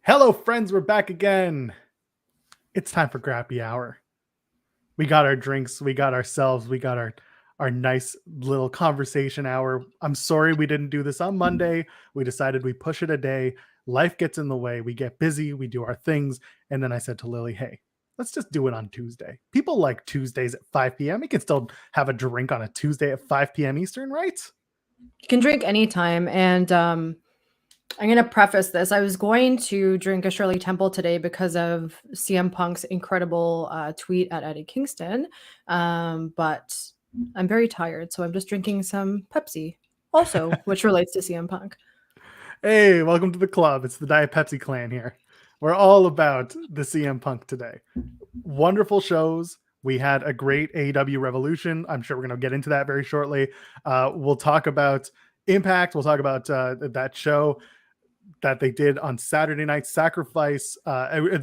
Hello, friends. We're back again. It's time for Grappy Hour. We got our drinks. We got ourselves. We got our nice little conversation hour. I'm sorry we didn't do this on Monday. We decided we push it a day. Life gets in the way. We get busy. We do our things. And then I said to Lillie, hey, let's just do it on Tuesday. People like Tuesdays at 5 p.m. You can still have a drink on a Tuesday at 5 p.m. Eastern, right? You can drink anytime. And I'm going to preface this. I was going to drink a Shirley Temple today because of CM Punk's incredible tweet at Eddie Kingston. But I'm very tired, so I'm just drinking some Pepsi also, which relates to CM Punk. Hey, welcome to the club. It's the Diet Pepsi clan here. We're all about the CM Punk today. Wonderful shows. We had a great AEW Revolution. I'm sure we're going to get into that very shortly. We'll talk about Impact. We'll talk about that show that they did on Saturday Night Sacrifice,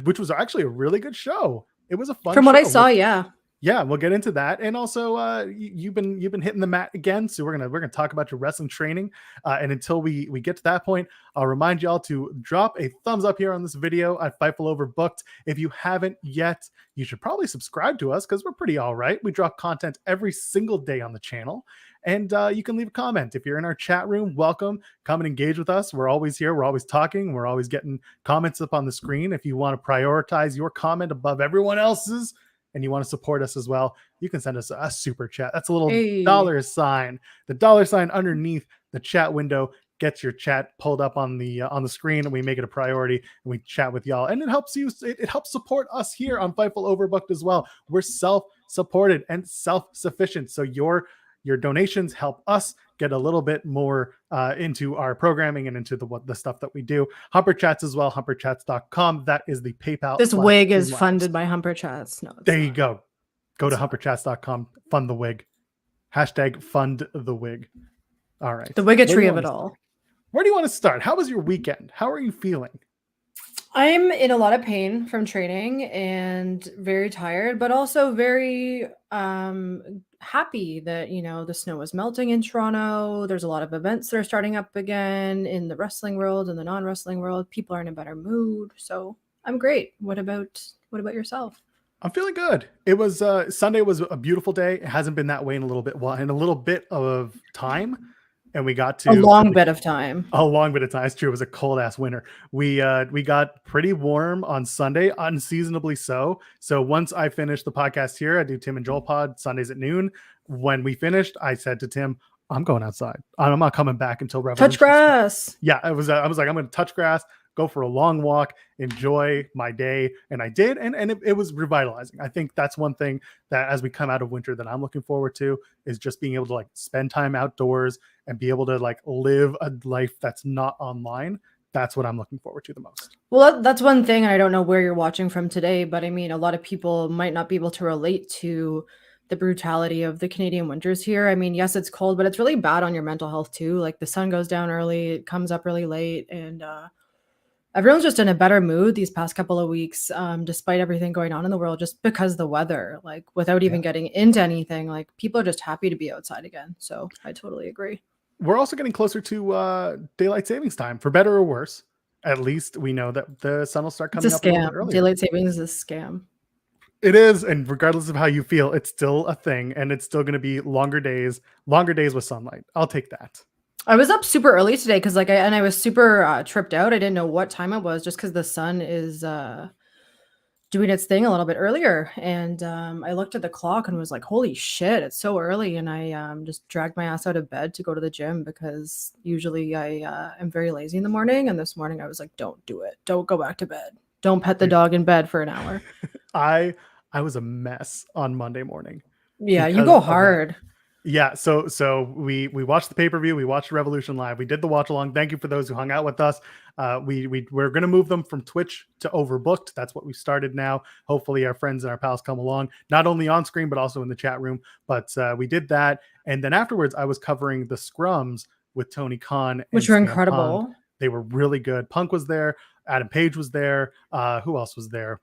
which was actually a really good show. It was a fun show. From what I saw, yeah. Yeah, we'll get into that, and also you've been hitting the mat again, so we're gonna talk about your wrestling training. And until we get to that point, I'll remind y'all to drop a thumbs up here on this video at Fightful Overbooked. If you haven't yet, you should probably subscribe to us because we're pretty all right. We drop content every single day on the channel, and you can leave a comment if you're in our chat room. Welcome, come and engage with us. We're always here. We're always talking. We're always getting comments up on the screen. If you want to prioritize your comment above everyone else's, and you want to support us as well, you can send us a super chat. That's a little dollar sign. The dollar sign underneath the chat window gets your chat pulled up on the screen, and we make it a priority, and we chat with y'all. And it helps you. It helps support us here on Fightful Overbooked as well. We're self-supported and self-sufficient, so your donations help us get a little bit more into our programming and into the stuff that we do. Humper Chats as well, humperchats.com. That is the PayPal. This wig is funded by Humper Chats. No, there you go. Go to humperchats.com, fund the wig. Hashtag fund the wig. All right. The wiggatry of it all. Where do you want to start? How was your weekend? How are you feeling? I'm in a lot of pain from training and very tired, but also very happy that, the snow is melting in Toronto. There's a lot of events that are starting up again in the wrestling world and the non-wrestling world. People are in a better mood. So I'm great. What about yourself? I'm feeling good. It was Sunday was a beautiful day. It hasn't been that way in a little bit of time. And we got to a long bit of time. It's true. It was a cold ass winter. We got pretty warm on Sunday, unseasonably so. So once I finished the podcast here, I do Tim and Joel pod Sundays at noon. When we finished, I said to Tim, I'm going outside. I'm not coming back until Revolution. Touch grass. Yeah, I was like, I'm going to touch grass, go for a long walk, enjoy my day. And I did. And it was revitalizing. I think that's one thing that as we come out of winter that I'm looking forward to is just being able to spend time outdoors and be able to live a life that's not online. That's what I'm looking forward to the most. Well, that's one thing. I don't know where you're watching from today, but I mean, a lot of people might not be able to relate to the brutality of the Canadian winters here. I mean, yes, it's cold, but it's really bad on your mental health too. The sun goes down early, it comes up really late, and everyone's just in a better mood these past couple of weeks, despite everything going on in the world, just because the weather, without even getting into anything, people are just happy to be outside again. So I totally agree. We're also getting closer to daylight savings time, for better or worse. At least we know that the sun will start coming up a little bit earlier. Daylight savings is a scam. It is, and regardless of how you feel, it's still a thing, and it's still going to be longer days with sunlight. I'll take that. I was up super early today because I was super tripped out. I didn't know what time it was just because the sun is doing its thing a little bit earlier. And I looked at the clock and was like, holy shit, it's so early. And I just dragged my ass out of bed to go to the gym because usually I am very lazy in the morning. And this morning I was like, don't do it. Don't go back to bed. Don't pet the dog in bed for an hour. I was a mess on Monday morning. Yeah, you go hard. Yeah, so we watched the pay-per-view, we watched Revolution live, we did the watch along. Thank you for those who hung out with us. We're gonna move them from Twitch to Overbooked. That's what we started now. Hopefully our friends and our pals come along, not only on screen but also in the chat room. But we did that, and then afterwards I was covering the scrums with Tony Khan, which were incredible. Punk. They were really good. Punk was there, Adam Page was there. Who else was there?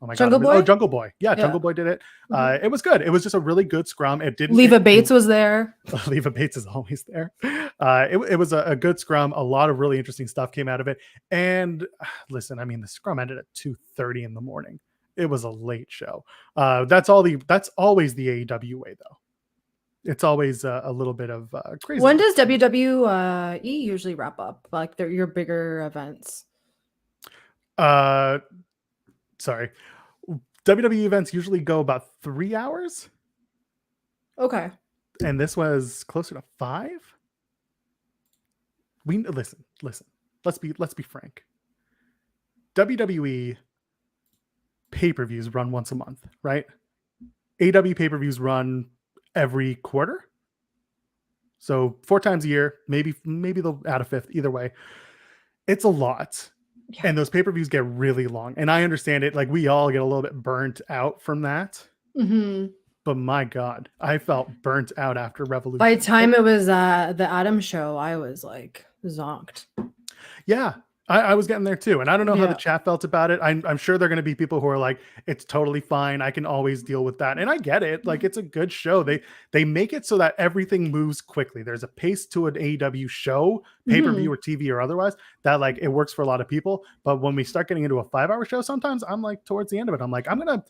Oh my Jungle God. Oh, Boy? Jungle Boy. Yeah, Yeah. Jungle Boy did it. It was good. It was just a really good scrum. It didn't. Leva Bates was there. Leva Bates is always there. It was a good scrum. A lot of really interesting stuff came out of it. And listen, I mean, the scrum ended at 2:30 in the morning. It was a late show. That's always the AEW way, though. It's always a little bit of crazy. When does WWE usually wrap up? Like your bigger events? Sorry. WWE events usually go about 3 hours. Okay. And this was closer to 5. We listen. Let's be frank. WWE pay-per-views run once a month, right? AEW pay-per-views run every quarter. So 4 times a year, maybe they'll add a 5th. Either way, it's a lot. Yeah. And those pay-per-views get really long. And I understand it. Like, we all get a little bit burnt out from that. Mm-hmm. But my God, I felt burnt out after Revolution. By the time it was the Adam show, I was like zonked. Yeah, I was getting there too. And I don't know how the chat felt about it. I'm sure there are going to be people who are like, it's totally fine. I can always deal with that. And I get it. Like, it's a good show. They make it so that everything moves quickly. There's a pace to an AEW show, pay-per-view or TV or otherwise, that like it works for a lot of people. But when we start getting into a 5-hour show, sometimes I'm like, towards the end of it, I'm like, I'm going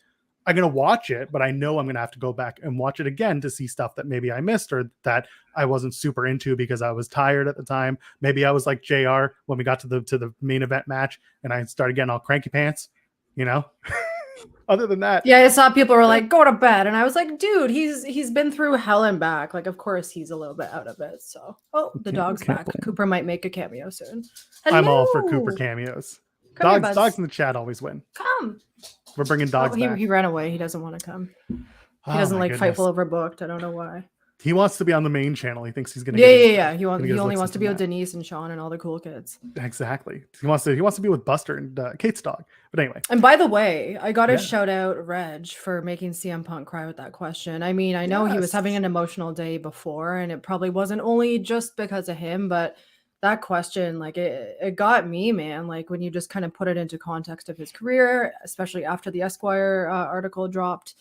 to watch it, but I know I'm going to have to go back and watch it again to see stuff that maybe I missed or that I wasn't super into because I was tired at the time. Maybe I was like JR when we got to the main event match and I started getting all cranky pants, you know? Other than that. Yeah, I saw people were like, go to bed. And I was like, dude, he's been through hell and back. Like, of course he's a little bit out of it. So, the dog's back. Cooper might make a cameo soon. Hello. I'm all for Cooper cameos. Dogs in the chat always win. Come. We're bringing dogs back. He ran away. He doesn't want to come. He doesn't like Fightful Overbooked. I don't know why. He wants to be on the main channel. He thinks he's gonna. Yeah. He only wants to be with Denise and Sean and all the cool kids. Exactly. He wants to be with Buster and Kate's dog. But anyway. And by the way, I got to shout out Reg for making CM Punk cry with that question. I mean, I know he was having an emotional day before, and it probably wasn't only just because of him, but that question, like it got me, man. Like when you just kind of put it into context of his career, especially after the Esquire article dropped.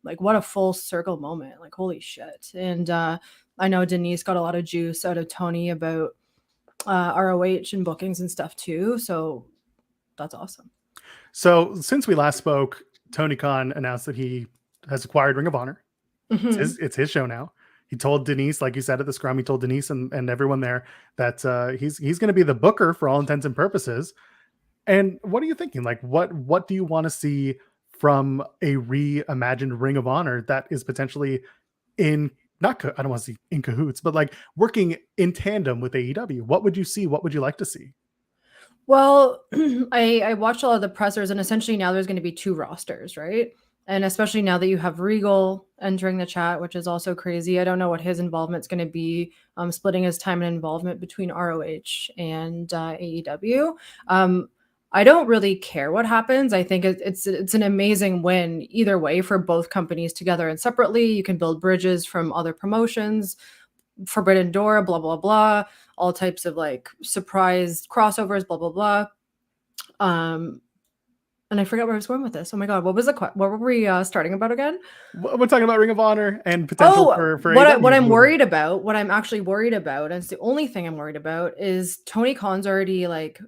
Like what a full circle moment, like holy shit. And I know Denise got a lot of juice out of Tony about ROH and bookings and stuff too. So that's awesome. So since we last spoke, Tony Khan announced that he has acquired Ring of Honor. It's his show now. He told Denise, like you said at the scrum, he told Denise and everyone there that he's going to be the booker for all intents and purposes. And what are you thinking? Like, what do you want to see from a reimagined Ring of Honor that is potentially I don't want to see in cahoots, but like working in tandem with AEW? What would you see? What would you like to see? Well, I watched a lot of the pressers, and essentially now there's going to be 2 rosters, right? And especially now that you have Regal entering the chat, which is also crazy. I don't know what his involvement's going to be, splitting his time and involvement between ROH and AEW. I don't really care what happens. I think it's an amazing win either way for both companies together and separately. You can build bridges from other promotions, Forbidden Door, blah, blah, blah, all types of like surprise crossovers, blah, blah, blah. And I forgot where I was going with this. Oh my God, what were we starting about again? We're talking about Ring of Honor and potential for what I'm worried about, what I'm actually worried about, and it's the only thing I'm worried about, is Tony Khan's already like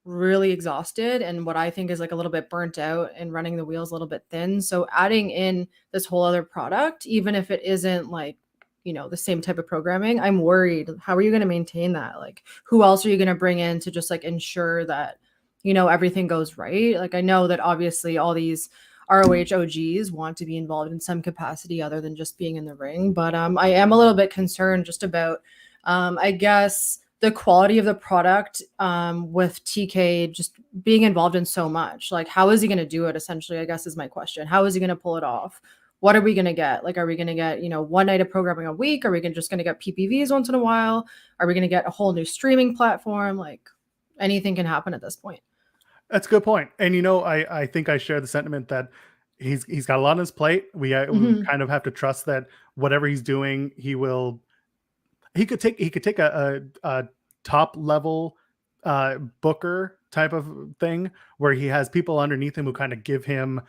really exhausted and what I think is like a little bit burnt out and running the wheels a little bit thin. So adding in this whole other product, even if it isn't like, you know, the same type of programming, I'm worried. How are you going to maintain that? Like, who else are you going to bring in to just like ensure that, you know, everything goes right? Like, I know that obviously all these ROH OGs want to be involved in some capacity other than just being in the ring. But I am a little bit concerned just about, I guess, the quality of the product with TK just being involved in so much. Like, how is he going to do it, essentially, I guess is my question. How is he going to pull it off? What are we going to get? Like, are we going to get, you know, one night of programming a week? Are we just going to get PPVs once in a while? Are we going to get a whole new streaming platform? Like, anything can happen at this point. That's a good point. And, you know, I think I share the sentiment that he's got a lot on his plate. We kind of have to trust that whatever he's doing, he could take a top level booker type of thing where he has people underneath him who kind of give him,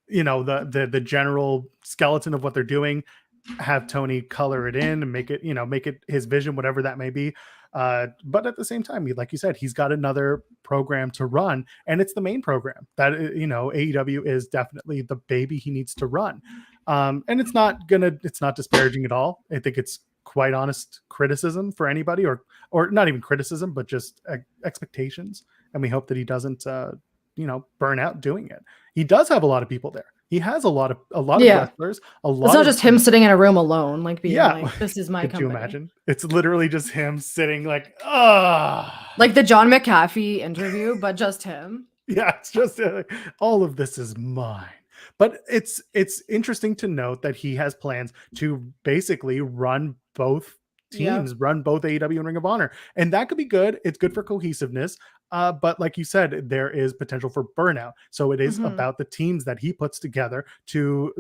the general skeleton of what they're doing, have Tony color it in and make it his vision, whatever that may be. But at the same time, like you said, he's got another program to run, and it's the main program that, AEW is definitely the baby he needs to run. And it's not disparaging at all. I think it's quite honest criticism for anybody, or not even criticism, but just expectations. And we hope that he doesn't, burn out doing it. He does have a lot of people there. He has a lot of wrestlers. It's not just him sitting in a room alone, like being like, "This is my Could company." you imagine? It's literally just him sitting like, ah, like the John McAfee interview, but just him. Yeah, it's just all of this is mine. But it's interesting to note that he has plans to basically run both teams, run both AEW and Ring of Honor, and that could be good. It's good for cohesiveness. But like you said, there is potential for burnout. So it is about the teams that he puts together to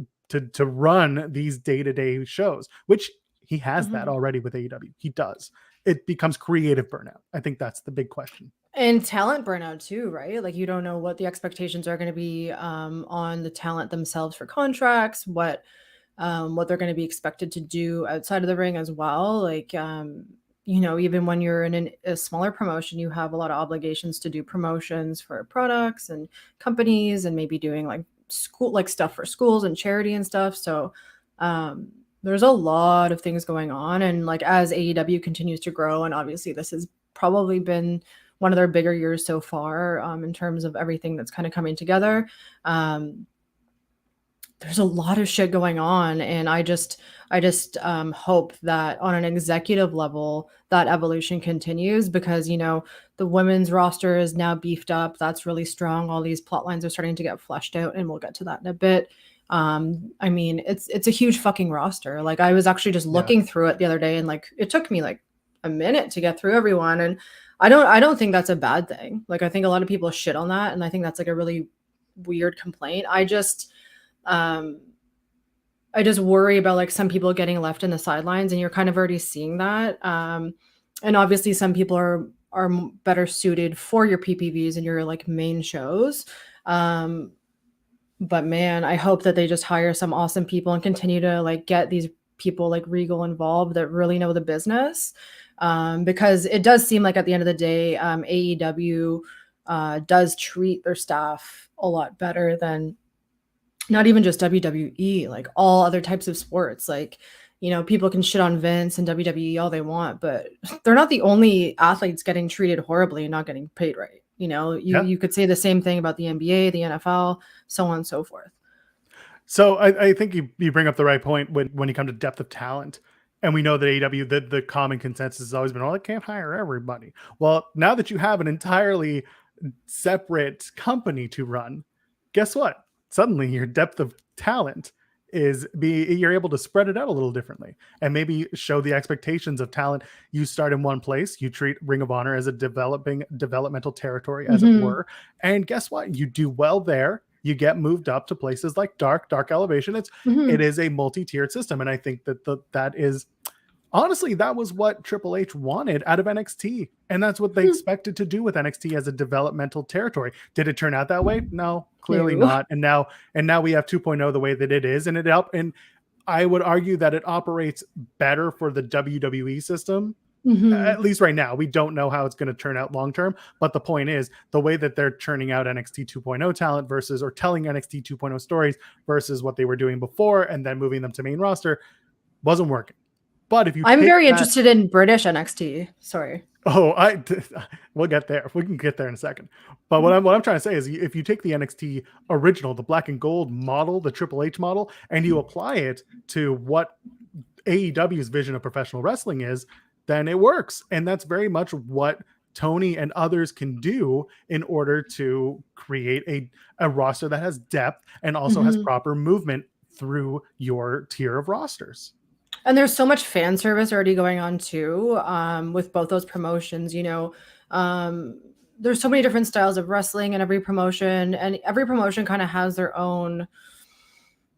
run these day-to-day shows, which he has that already with AEW. He does. It becomes creative burnout. I think that's the big question. And talent burnout too, right? Like you don't know what the expectations are going to be on the talent themselves for contracts, what they're going to be expected to do outside of the ring as well. Like, even when you're in a smaller promotion, you have a lot of obligations to do promotions for products and companies, and maybe doing like stuff for schools and charity and stuff. So there's a lot of things going on. And like as AEW continues to grow, and obviously this has probably been one of their bigger years so far in terms of everything that's kind of coming together. There's a lot of shit going on, and I just hope that on an executive level that evolution continues, because the women's roster is now beefed up. That's really strong. All these plot lines are starting to get fleshed out, and we'll get to that in a bit. I mean, it's a huge fucking roster. Like I was actually just looking through it the other day, and like it took me like a minute to get through everyone, and I don't think that's a bad thing. Like I think a lot of people shit on that, and I think that's like a really weird complaint. I just worry about like some people getting left in the sidelines, and you're kind of already seeing that. And obviously some people are better suited for your PPVs and your like main shows. But man, I hope that they just hire some awesome people and continue to like get these people like Regal involved that really know the business. Because it does seem like at the end of the day, AEW does treat their staff a lot better than not even just WWE, like all other types of sports. Like, people can shit on Vince and WWE all they want, but they're not the only athletes getting treated horribly and not getting paid right. You could say the same thing about the NBA, the NFL, so on and so forth. So I think you bring up the right point when you come to depth of talent. And we know that AEW, the common consensus has always been, I can't hire everybody. Well, now that you have an entirely separate company to run, guess what? Suddenly your depth of talent you're able to spread it out a little differently, and maybe show the expectations of talent. You start in one place, you treat Ring of Honor as a developmental territory, as it were. And guess what? You do well there. You get moved up to places like Dark Elevation. It is a multi-tiered system. And I think that is, honestly, that was what Triple H wanted out of NXT. And that's what they expected to do with NXT as a developmental territory. Did it turn out that way? No, clearly not. And now we have 2.0 the way that it is. And I would argue that it operates better for the WWE system. At least right now. We don't know how it's going to turn out long term. But the point is, the way that they're churning out NXT 2.0 talent or telling NXT 2.0 stories versus what they were doing before and then moving them to main roster wasn't working. But if I'm very interested in British NXT. Sorry. We'll get there. We can get there in a second. But what I'm trying to say is, if you take the NXT original, the black and gold model, the Triple H model, and you apply it to what AEW's vision of professional wrestling is, then it works. And that's very much what Tony and others can do in order to create a roster that has depth and also has proper movement through your tier of rosters. And there's so much fan service already going on too, with both those promotions. There's so many different styles of wrestling in every promotion, and every promotion kind of has their own,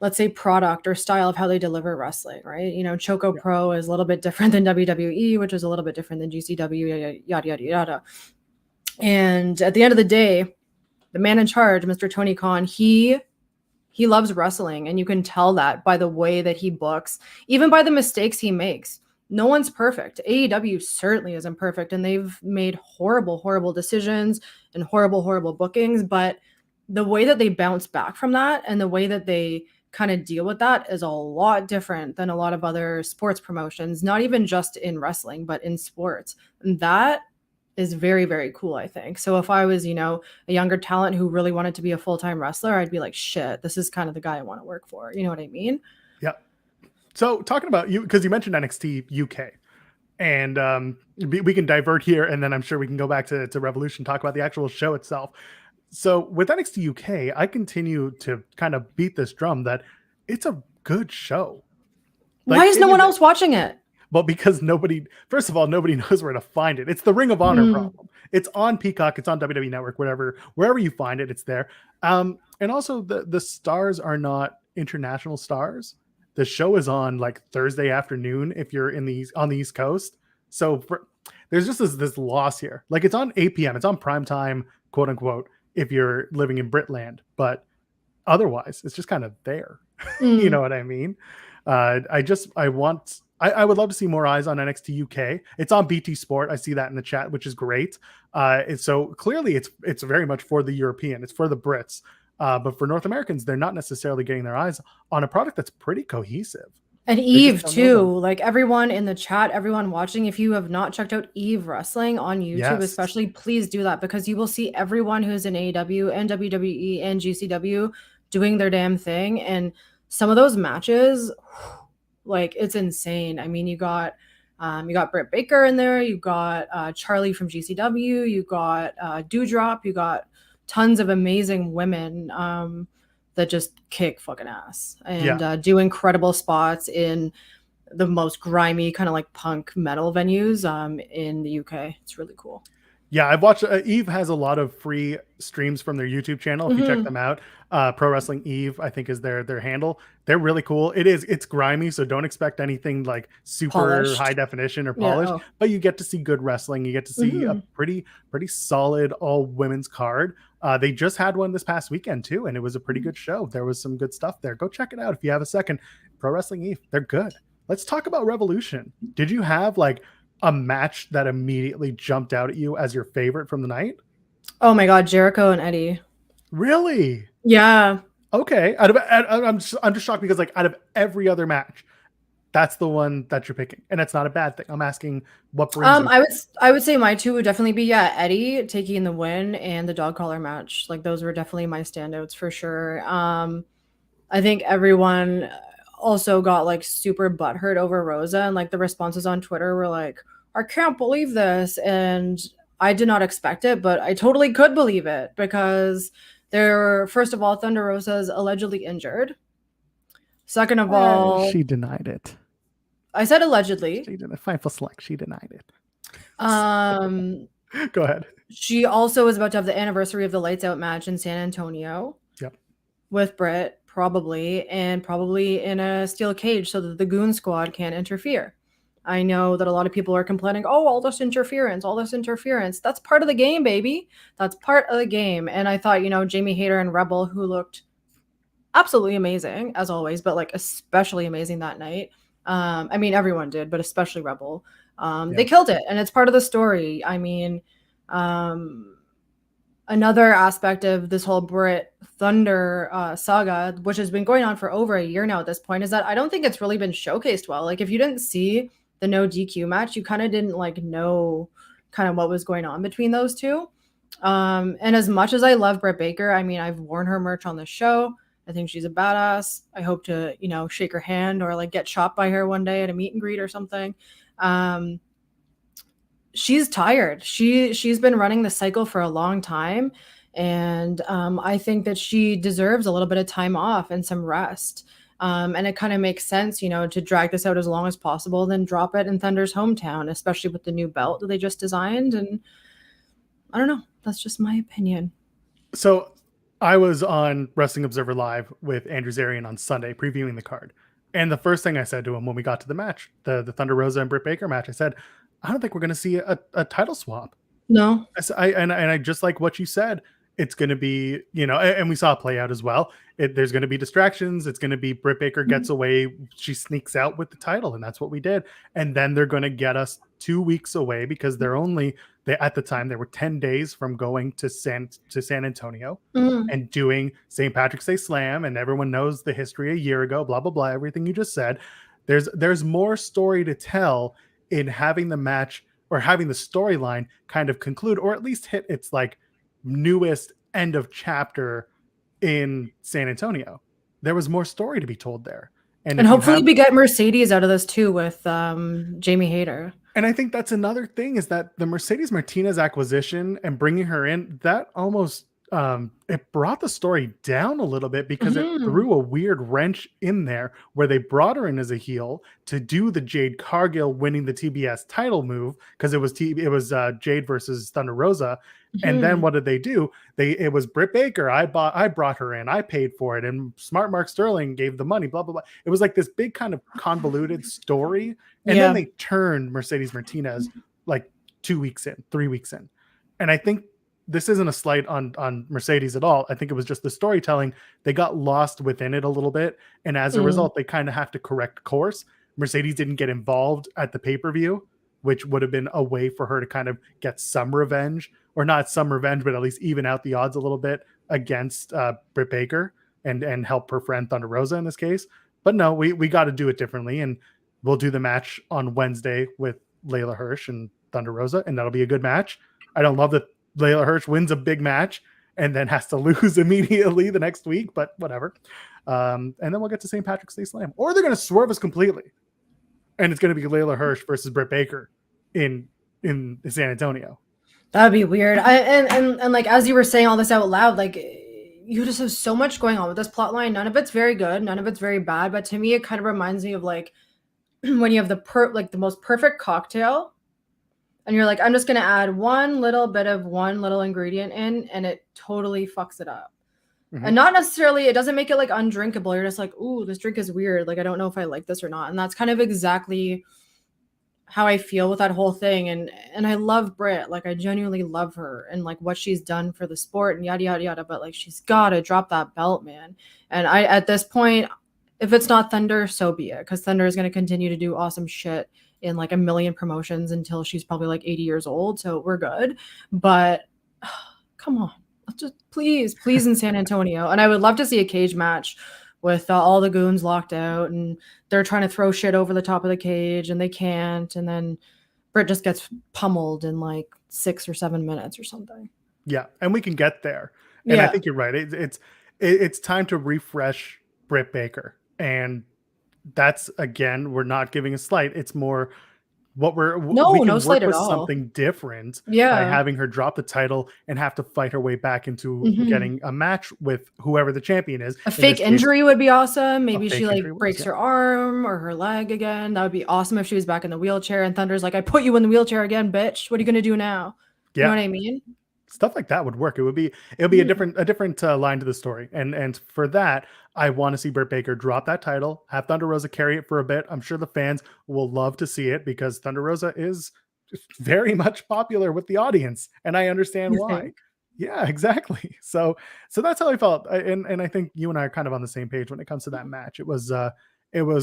let's say, product or style of how they deliver wrestling, right? Choco Pro is a little bit different than WWE, which is a little bit different than GCW, yada, yada, yada. And at the end of the day, the man in charge, Mr. Tony Khan, he loves wrestling, and you can tell that by the way that he books, even by the mistakes he makes. No one's perfect. AEW certainly isn't perfect, and they've made horrible decisions and horrible bookings, but the way that they bounce back from that and the way that they kind of deal with that is a lot different than a lot of other sports promotions, not even just in wrestling, but in sports. And that is very cool, I think. So if I was, a younger talent who really wanted to be a full-time wrestler, I'd be like, shit, this is kind of the guy I want to work for. You know what I mean? Yeah. So talking about you, because you mentioned NXT UK, and we can divert here, and then I'm sure we can go back to Revolution, talk about the actual show itself. So with NXT UK, I continue to kind of beat this drum that it's a good show. Why is no one else watching it? Well, because first of all, nobody knows where to find it. It's the Ring of Honor problem. It's on Peacock, it's on WWE Network, wherever you find it, it's there. And also the stars are not international stars. The show is on like Thursday afternoon if you're on the East Coast. So there's just this loss here. Like it's on 8 p.m. It's on prime time, quote unquote, if you're living in Britland. But otherwise, it's just kind of there. You know what I mean? I would love to see more eyes on NXT UK. It's on BT Sport. I see that in the chat, which is great. So clearly it's very much for the European. It's for the Brits. But for North Americans, they're not necessarily getting their eyes on a product that's pretty cohesive. And Eve too, like everyone in the chat, everyone watching, if you have not checked out Eve Wrestling on YouTube, especially, please do that, because you will see everyone who's in AEW and WWE and GCW doing their damn thing. And some of those matches, like, it's insane. I mean, you got Britt Baker in there, you got Charlie from GCW, you got Dewdrop, you got tons of amazing women that just kick fucking ass and do incredible spots in the most grimy kind of like punk metal venues in the UK. It's really cool. Yeah, I've watched. Eve has a lot of free streams from their YouTube channel. If you check them out, Pro Wrestling Eve, I think, is their handle. They're really cool. It's grimy, so don't expect anything like super Polished. high definition or polished. But you get to see good wrestling. You get to see a pretty solid all women's card. They just had one this past weekend too, and it was a pretty good show. There was some good stuff there. Go check it out if you have a second. Pro Wrestling Eve, they're good. Let's talk about Revolution. Did you have like a match that immediately jumped out at you as your favorite from the night? Oh my God, Jericho and Eddie. Really? Yeah. Okay. I'm just shocked because like out of every other match, that's the one that you're picking, and it's not a bad thing. I'm asking what brings you. I would say my two would definitely be Eddie taking the win and the dog collar match. Like those were definitely my standouts for sure. I think everyone also got like super butthurt over Rosa, and like the responses on Twitter were like, I can't believe this. And I did not expect it, but I totally could believe it because first of all, Thunder Rosa is allegedly injured. Second of all, she denied it. I said allegedly. She did a Fightful Select. She denied it. Go ahead. She also is about to have the anniversary of the Lights Out match in San Antonio. Yep. With Britt, probably in a steel cage so that the Goon Squad can't interfere. I know that a lot of people are complaining, oh, all this interference. That's part of the game, baby. That's part of the game. And I thought, Jamie Hayter and Rebel, who looked absolutely amazing as always, but like especially amazing that night. I mean, everyone did, but especially Rebel. They killed it, and it's part of the story. I mean, another aspect of this whole Britt Thunder saga, which has been going on for over a year now at this point, is that I don't think it's really been showcased well. Like if you didn't see the no DQ match, you kind of didn't like know kind of what was going on between those two. And as much as I love Britt Baker, I mean, I've worn her merch on the show. I think she's a badass. I hope to, shake her hand or like get shot by her one day at a meet and greet or something. She's tired. She's been running the cycle for a long time. And I think that she deserves a little bit of time off and some rest. And it kind of makes sense, to drag this out as long as possible, then drop it in Thunder's hometown, especially with the new belt that they just designed. And I don't know. That's just my opinion. So I was on Wrestling Observer Live with Andrew Zarian on Sunday previewing the card. And the first thing I said to him when we got to the match, the Thunder Rosa and Britt Baker match, I said, I don't think we're going to see a title swap. No. I just like what you said. It's going to be, and we saw it play out as well. There's going to be distractions. It's going to be Britt Baker gets away. She sneaks out with the title, and that's what we did. And then they're going to get us 2 weeks away because at the time, they were 10 days from going to San Antonio and doing St. Patrick's Day Slam. And everyone knows the history a year ago, blah, blah, blah, everything you just said. There's more story to tell in having the match or having the storyline kind of conclude, or at least hit its like newest end of chapter in San Antonio. There was more story to be told there. And hopefully we get Mercedes out of this too with Jamie Hayter. And I think that's another thing is that the Mercedes Martinez acquisition and bringing her in, that almost it brought the story down a little bit because it threw a weird wrench in there where they brought her in as a heel to do the Jade Cargill winning the TBS title move because it was Jade versus Thunder Rosa. And then what did they do? It was Britt Baker. I brought her in. I paid for it. And Smart Mark Sterling gave the money, blah, blah, blah. It was like this big kind of convoluted story. And then they turned Mercedes Martinez like 2 weeks in, 3 weeks in. And I think this isn't a slight on Mercedes at all. I think it was just the storytelling. They got lost within it a little bit. And as a result, they kind of have to correct course. Mercedes didn't get involved at the pay-per-view, which would have been a way for her to kind of get some revenge, or not some revenge, but at least even out the odds a little bit against Britt Baker and help her friend Thunder Rosa in this case. But no, we got to do it differently. And we'll do the match on Wednesday with Layla Hirsch and Thunder Rosa, and that'll be a good match. I don't love that Layla Hirsch wins a big match and then has to lose immediately the next week, but whatever. And then we'll get to St. Patrick's Day Slam. Or they're going to swerve us completely. And it's going to be Layla Hirsch versus Britt Baker in San Antonio. That'd be weird. And like, as you were saying all this out loud, like, you just have so much going on with this plot line. None of it's very good. None of it's very bad. But to me, it kind of reminds me of like when you have the most perfect cocktail and you're like, I'm just going to add one little ingredient in, and it totally fucks it up. And not necessarily, it doesn't make it like undrinkable. You're just like, ooh, this drink is weird. Like, I don't know if I like this or not. And that's kind of exactly how I feel with that whole thing. And I love Britt. Like, I genuinely love her and like what she's done for the sport and yada, yada, yada. But like, she's got to drop that belt, man. And at this point, if it's not Thunder, so be it. Because Thunder is going to continue to do awesome shit in like a million promotions until she's probably like 80 years old. So we're good. But come on. Just please in San Antonio. And I would love to see a cage match with all the goons locked out and they're trying to throw shit over the top of the cage and they can't. And then Britt just gets pummeled in like 6 or 7 minutes or something. Yeah. And we can get there. And I think you're right. It's time to refresh Britt Baker. And that's, again, we're not giving a slight. It's more what we can work with something different by having her drop the title and have to fight her way back into getting a match with whoever the champion is. A fake injury would be awesome. Maybe she like breaks her arm or her leg again. That would be awesome if she was back in the wheelchair and Thunder's like, I put you in the wheelchair again, bitch. What are you going to do now? You know what I mean? Stuff like that would work. It would be a different line to the story. And for that, I want to see Britt Baker drop that title, have Thunder Rosa carry it for a bit. I'm sure the fans will love to see it because Thunder Rosa is very much popular with the audience, and I understand why. Yeah, exactly. So that's how I felt. And I think you and I are kind of on the same page when it comes to that match. It was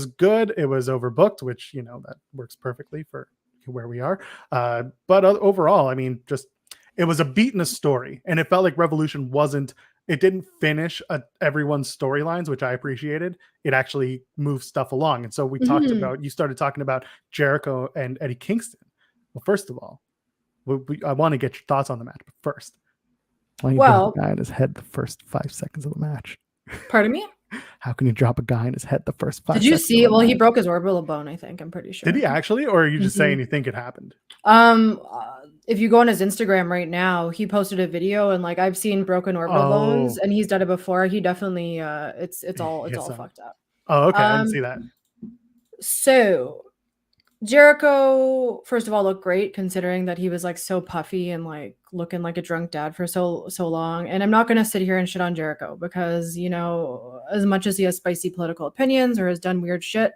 good. It was overbooked, which, that works perfectly for where we are. But overall, I mean, just it was a beat in a story, and it felt like Revolution didn't finish everyone's storylines, which I appreciated. It actually moved stuff along. And so you started talking about Jericho and Eddie Kingston. Well, first of all, I want to get your thoughts on the match, but first, why you drop a guy in his head the first 5 seconds of the match? Pardon me? How can you drop a guy in his head the first 5 seconds? Did you see? Well, he broke his orbital bone, I think. I'm pretty sure. Did he actually? Or are you just saying you think it happened? If you go on his Instagram right now, he posted a video and like I've seen broken orbital bones and he's done it before. He definitely it's all fucked up. Oh, okay. I didn't see that. So Jericho, first of all, looked great considering that he was like so puffy and like looking like a drunk dad for so long. And I'm not gonna sit here and shit on Jericho because, as much as he has spicy political opinions or has done weird shit,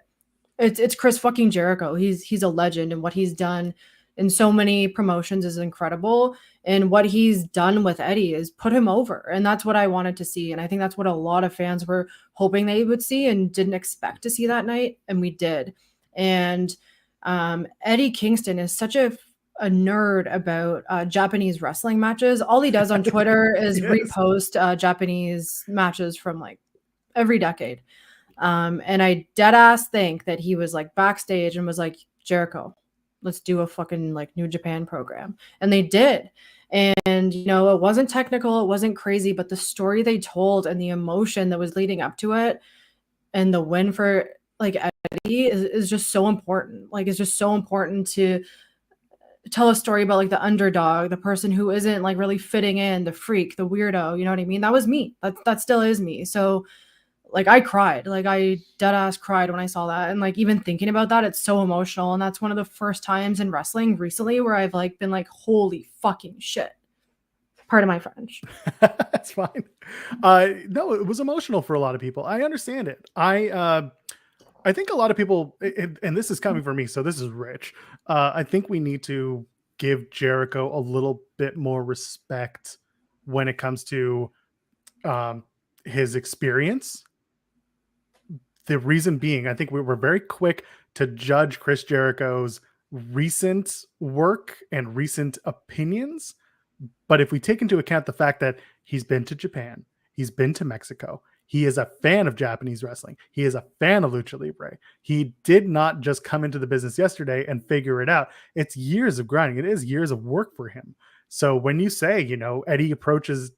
it's Chris fucking Jericho. He's a legend, and what he's done in so many promotions is incredible. And what he's done with Eddie is put him over. And that's what I wanted to see. And I think that's what a lot of fans were hoping they would see and didn't expect to see that night. And we did. And Eddie Kingston is such a nerd about Japanese wrestling matches. All he does on Twitter is Yes. repost Japanese matches from like every decade. And I dead ass think that he was like backstage and was like, Jericho, let's do a fucking like New Japan program. And they did. And, you know, it wasn't technical, it wasn't crazy, but the story they told and the emotion that was leading up to it and the win for like Eddie is just so important. Like, it's just so important to tell a story about like the underdog, the person who isn't like really fitting in, the freak, the weirdo, you know what I mean? That was me. That still is me. So like I cried, like I dead ass cried when I saw that. And like even thinking about that, it's so emotional. And that's one of the first times in wrestling recently where I've like been like, holy fucking shit. Pardon my French. That's fine. No, it was emotional for a lot of people. I understand it. I think a lot of people, and this is coming from me, so this is rich. I think we need to give Jericho a little bit more respect when it comes to his experience. The reason being, I think we were very quick to judge Chris Jericho's recent work and recent opinions. But if we take into account the fact that he's been to Japan, he's been to Mexico, he is a fan of Japanese wrestling, he is a fan of Lucha Libre. He did not just come into the business yesterday and figure it out. It's years of grinding. It is years of work for him. So when you say, you know, Eddie approaches,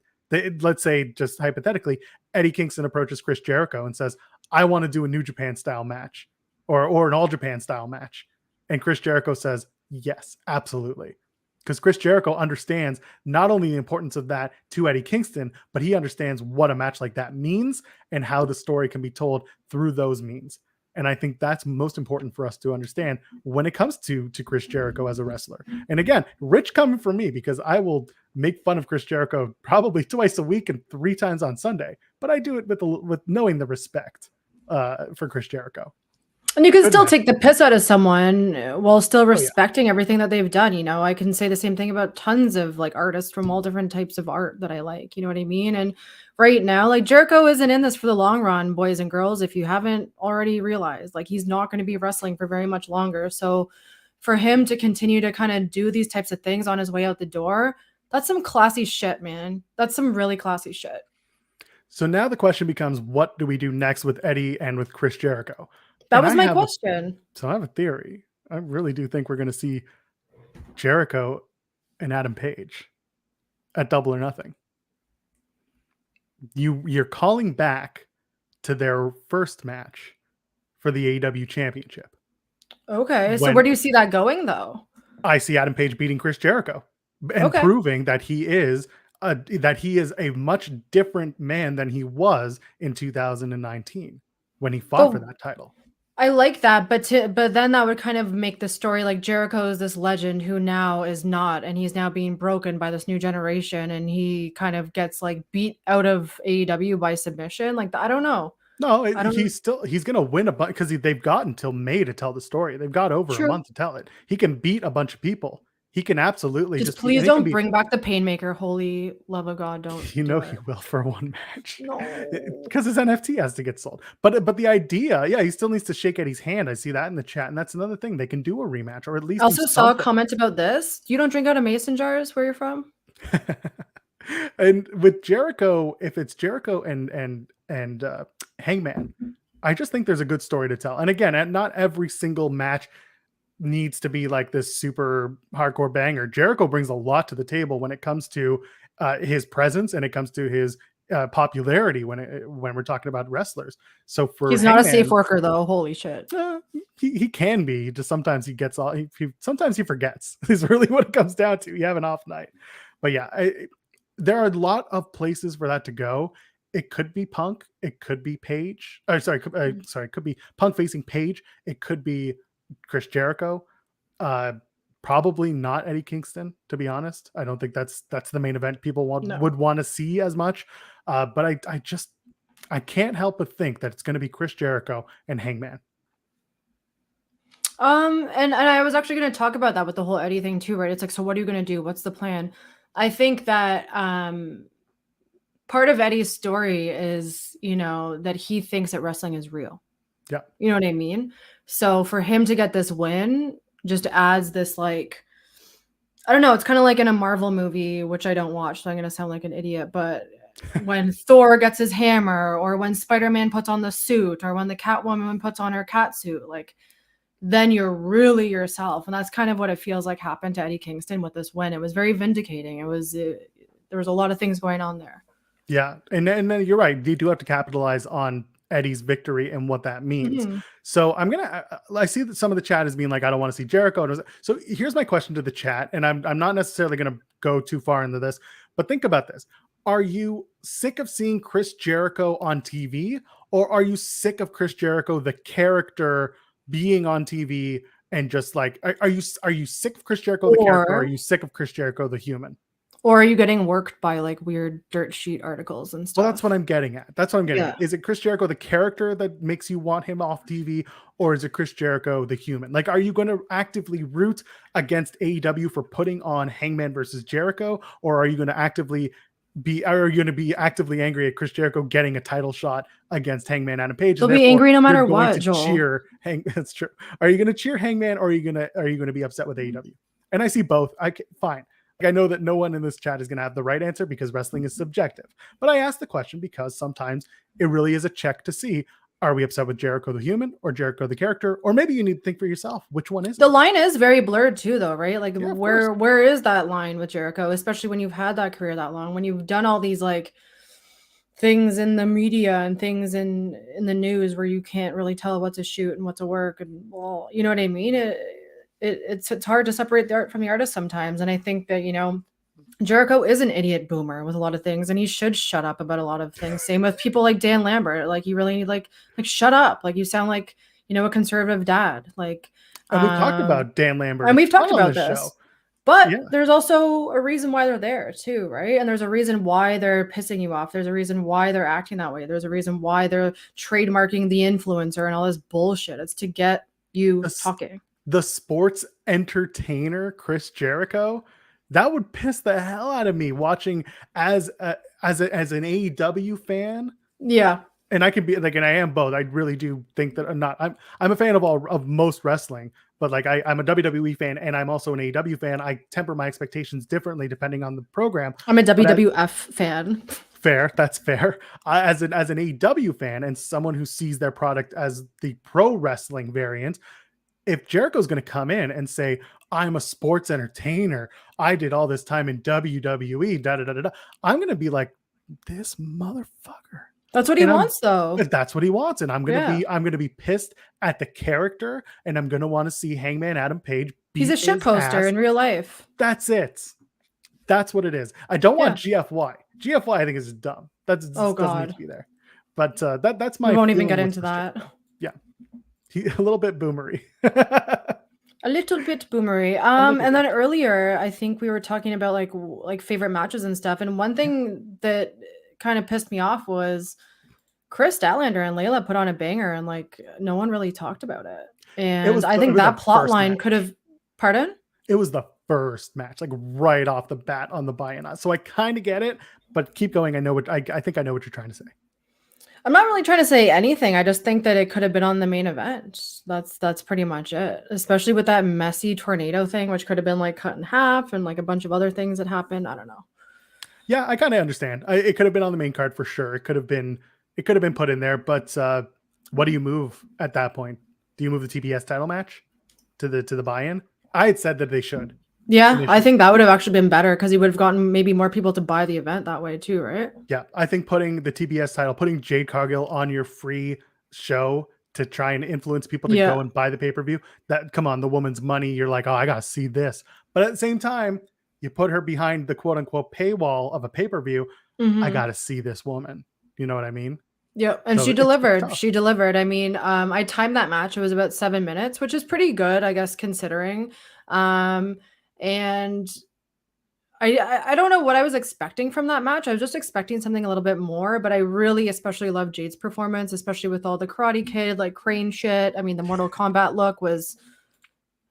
let's say just hypothetically, Eddie Kingston approaches Chris Jericho and says, I want to do a New Japan style match or an All Japan style match. And Chris Jericho says, yes, absolutely. Because Chris Jericho understands not only the importance of that to Eddie Kingston, but he understands what a match like that means and how the story can be told through those means. And I think that's most important for us to understand when it comes to Chris Jericho as a wrestler. And again, rich coming from me, because I will make fun of Chris Jericho probably twice a week and 3 times on Sunday, but I do it with knowing the respect for Chris Jericho. And you can still take the piss out of someone while still respecting everything that they've done. You know, I can say the same thing about tons of like artists from all different types of art that I like. You know what I mean? And right now, like Jericho isn't in this for the long run, boys and girls. If you haven't already realized, like he's not going to be wrestling for very much longer. So for him to continue to kind of do these types of things on his way out the door, that's some classy shit, man. That's some really classy shit. So now the question becomes, what do we do next with Eddie and with Chris Jericho? That was my question. So I have a theory. I really do think we're going to see Jericho and Adam Page at Double or Nothing. You're calling back to their first match for the AEW championship. Okay. So where do you see that going though? I see Adam Page beating Chris Jericho and proving that he is a much different man than he was in 2019 when he fought for that title. I like that, but then that would kind of make the story like Jericho is this legend who now is not, and he's now being broken by this new generation, and he kind of gets like beat out of AEW by submission. Like I don't know. No, he's gonna win a bunch because they've got until May to tell the story. They've got over a month to tell it. He can beat a bunch of people. He can absolutely just please don't bring back the Painmaker. Holy love of God, don't. You know he will for one match. No, because his NFT has to get sold. But the idea, he still needs to shake Eddie's hand. I see that in the chat, and that's another thing. They can do a rematch, or at least. I also saw a comment about this. You don't drink out of mason jars where you're from. And with Jericho, if it's Jericho and Hangman, I just think there's a good story to tell. And again, not every single match needs to be like this super hardcore banger. Jericho brings a lot to the table when it comes to his presence and it comes to his popularity when we're talking about wrestlers. So for he's not a safe worker though. Holy shit. He can be. Just sometimes he gets all. Sometimes he forgets. Is really what it comes down to. You have an off night, but there are a lot of places for that to go. It could be Punk. It could be Page. It could be Punk facing Page. It could be Chris Jericho. Probably not Eddie Kingston, to be honest. I don't think that's the main event people would want to see as much. But I can't help but think that it's going to be Chris Jericho and Hangman. And I was actually going to talk about that with the whole Eddie thing too, right? It's like, so what are you going to do? What's the plan? I think that part of Eddie's story is, that he thinks that wrestling is real. Yeah. You know what I mean? So for him to get this win just adds this, like, I don't know, it's kind of like in a Marvel movie, which I don't watch, so I'm going to sound like an idiot, but when Thor gets his hammer, or when Spider-Man puts on the suit, or when the Catwoman puts on her cat suit, like, then you're really yourself. And that's kind of what it feels like happened to Eddie Kingston with this win. It was very vindicating. There was a lot of things going on there. Yeah. And then you're right. You do have to capitalize on Eddie's victory and what that means. Mm-hmm. So I see that some of the chat is being like, I don't want to see Jericho. So here's my question to the chat. And I'm not necessarily going to go too far into this, but think about this. Are you sick of seeing Chris Jericho on TV, or are you sick of Chris Jericho, the character, being on TV, and just like, are you sick of Chris Jericho, the character, or are you sick of Chris Jericho, the human? Or are you getting worked by like weird dirt sheet articles and stuff? Well, that's what I'm getting at. At. Is it Chris Jericho, the character, that makes you want him off TV, or is it Chris Jericho, the human? Like, are you going to actively root against AEW for putting on Hangman versus Jericho, or are you going to be angry at Chris Jericho getting a title shot against Hangman Adam Page? They'll be angry no matter what, Joel. That's true. Are you going to cheer Hangman, or are you going to be upset with AEW? And I see both. Fine. I know that no one in this chat is going to have the right answer because wrestling is subjective. But I ask the question because sometimes it really is a check to see, are we upset with Jericho the human or Jericho the character? Or maybe you need to think for yourself, which one is it? The line is very blurred too, though, right? Like, yeah, where is that line with Jericho, especially when you've had that career that long, when you've done all these like things in the media and things in the news where you can't really tell what's a shoot and what's a work, and, well, you know what I mean? It's hard to separate the art from the artist sometimes. And I think that, Jericho is an idiot boomer with a lot of things, and he should shut up about a lot of things. Same with people like Dan Lambert. Like, you really need like shut up. Like, you sound like, a conservative dad. Like, and we've talked about Dan Lambert, and we've talked about this show. But there's also a reason why they're there too, right? And there's a reason why they're pissing you off. There's a reason why they're acting that way. There's a reason why they're trademarking the influencer and all this bullshit. It's to get you talking. The sports entertainer Chris Jericho, that would piss the hell out of me watching as an AEW fan. Yeah. And I can be like, and I am both. I really do think that I'm a fan of most wrestling, but like I'm a WWE fan and I'm also an AEW fan. I temper my expectations differently depending on the program. I'm a WWF fan. Fair. That's fair. As an AEW fan and someone who sees their product as the pro wrestling variant, if Jericho's going to come in and say, I'm a sports entertainer, I did all this time in WWE, I'm going to be like, this motherfucker. That's what he wants, though. That's what he wants. And I'm going to be pissed at the character, and I'm going to want to see Hangman Adam Page. He's a shit poster in real life. That's it. That's what it is. I don't want GFY. GFY, I think, is dumb. Doesn't need to be there. But that's my. We won't even get into that. Yeah. A little bit boomery. A little bit boomery. And then earlier, I think we were talking about like favorite matches and stuff. And one thing that kind of pissed me off was Chris Statlander and Layla put on a banger, and like no one really talked about it. And I think that plot line could have. Pardon? It was the first match, like right off the bat on the buy-in. So I kind of get it, but keep going. I think I know what you're trying to say. I'm not really trying to say anything. I just think that it could have been on the main event. That's pretty much it. Especially with that messy tornado thing, which could have been like cut in half, and like a bunch of other things that happened. I don't know. Yeah, I kind of understand. It could have been on the main card for sure. It could have been put in there. But what do you move at that point? Do you move the TBS title match to the buy-in? I had said that they should. Yeah, I think that would have actually been better because he would have gotten maybe more people to buy the event that way too, right? Yeah, I think putting the TBS title, putting Jade Cargill on your free show to try and influence people to go and buy the pay-per-view, come on, the woman's money, you're like, oh, I got to see this. But at the same time, you put her behind the quote-unquote paywall of a pay-per-view, I got to see this woman. You know what I mean? Yeah, and so she delivered. She delivered. I mean, I timed that match. It was about 7 minutes, which is pretty good, I guess, considering. And I don't know what I was expecting from that match. I was just expecting something a little bit more, but I really especially love Jade's performance, especially with all the Karate Kid, like crane shit. I mean, the Mortal Kombat look was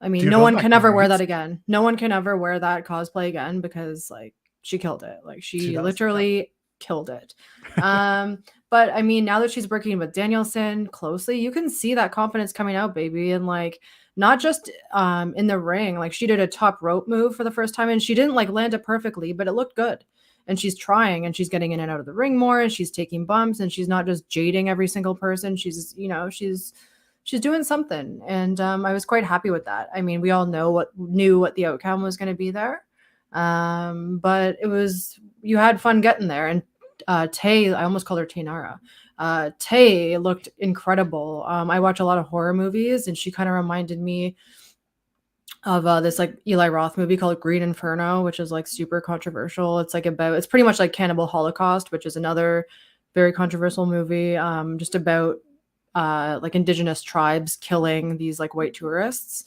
I mean, Dude, no wasn't one that can ever wear great? that again. No one can ever wear that cosplay again because like she killed it. Like She she does. Yeah. literally killed it. But I mean, now that she's working with Danielson closely, you can see that confidence coming out, baby. And like not just in the ring, like she did a top rope move for the first time and she didn't like land it perfectly, but it looked good. And she's trying and she's getting in and out of the ring more and she's taking bumps and she's not just jading every single person. She's doing something, and I was quite happy with that. I mean, we all knew what the outcome was going to be there, but it was you had fun getting there. And Tay, I almost called her Taynara. Tay looked incredible. I watch a lot of horror movies, and she kind of reminded me of this like Eli Roth movie called Green Inferno, which is like super controversial. It's pretty much like Cannibal Holocaust, which is another very controversial movie, just about like indigenous tribes killing these like white tourists,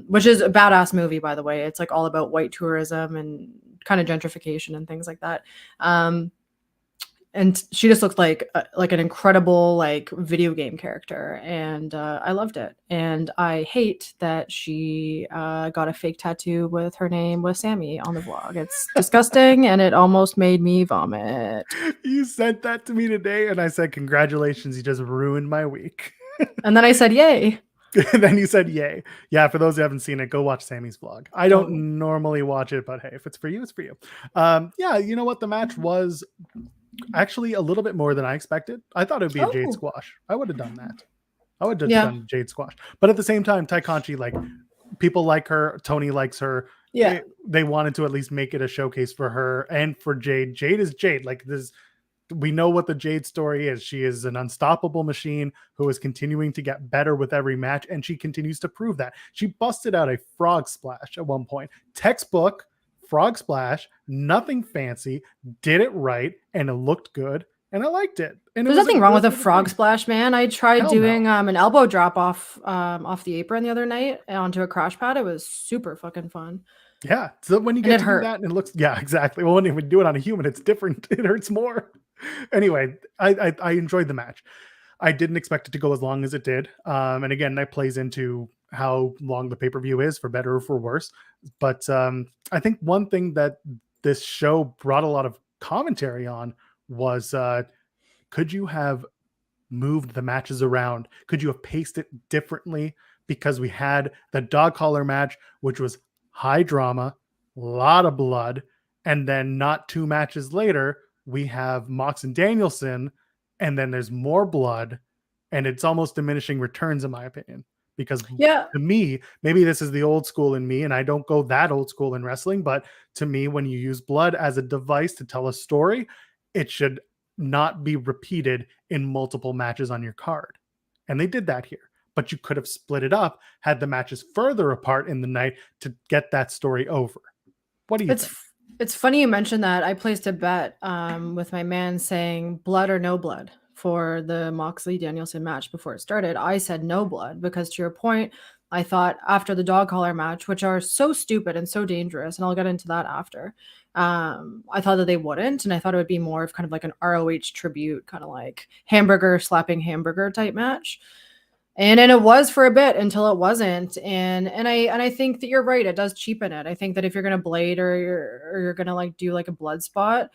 which is a badass movie, by the way. It's like all about white tourism and kind of gentrification and things like that. And she just looked like an incredible like video game character, and I loved it. And I hate that she got a fake tattoo with her name with Sammy on the vlog. It's disgusting, and it almost made me vomit. You sent that to me today, and I said, "Congratulations, you just ruined my week." And then I said, "Yay!" And then you said, "Yay!" Yeah, for those who haven't seen it, go watch Sammy's vlog. I don't normally watch it, but hey, if it's for you, it's for you. Yeah, you know what? The match was actually a little bit more than I expected. I thought it would be a Jade squash. I would have done that. I would have done Jade squash. But at the same time, Tai Conchi, like, people like her. Tony likes her. Yeah. They wanted to at least make it a showcase for her and for Jade. Jade is Jade. Like, this, we know what the Jade story is. She is an unstoppable machine who is continuing to get better with every match, and she continues to prove that. She busted out a frog splash at one point. Textbook frog splash, nothing fancy, did it right, and it looked good, and I liked it. And there's nothing wrong with a frog splash, man. I tried doing an elbow drop off the apron the other night onto a crash pad. It was super fucking fun. Yeah, so when you get to do that, and it looks, yeah, exactly. Well, when you do it on a human, it's different. It hurts more. Anyway, I enjoyed the match. I didn't expect it to go as long as it did. And again, that plays into how long the pay-per-view is, for better or for worse. But I think one thing that this show brought a lot of commentary on was, could you have moved the matches around? Could you have paced it differently? Because we had the dog collar match, which was high drama, a lot of blood, and then not 2 matches later, we have Mox and Danielson, and then there's more blood, and it's almost diminishing returns, in my opinion. Because to me, maybe this is the old school in me, and I don't go that old school in wrestling, but to me, when you use blood as a device to tell a story, it should not be repeated in multiple matches on your card. And they did that here. But you could have split it up, had the matches further apart in the night to get that story over. What do you think? It's funny you mentioned that. I placed a bet with my man saying blood or no blood for the Moxley Danielson match before it started. I said no blood because, to your point, I thought after the dog collar match, which are so stupid and so dangerous, and I'll get into that after, I thought that they wouldn't, and I thought it would be more of kind of like an ROH tribute, kind of like hamburger slapping hamburger type match. And it was for a bit until it wasn't. And I think that you're right. It does cheapen it. I think that if you're gonna blade or you're gonna like do like a blood spot,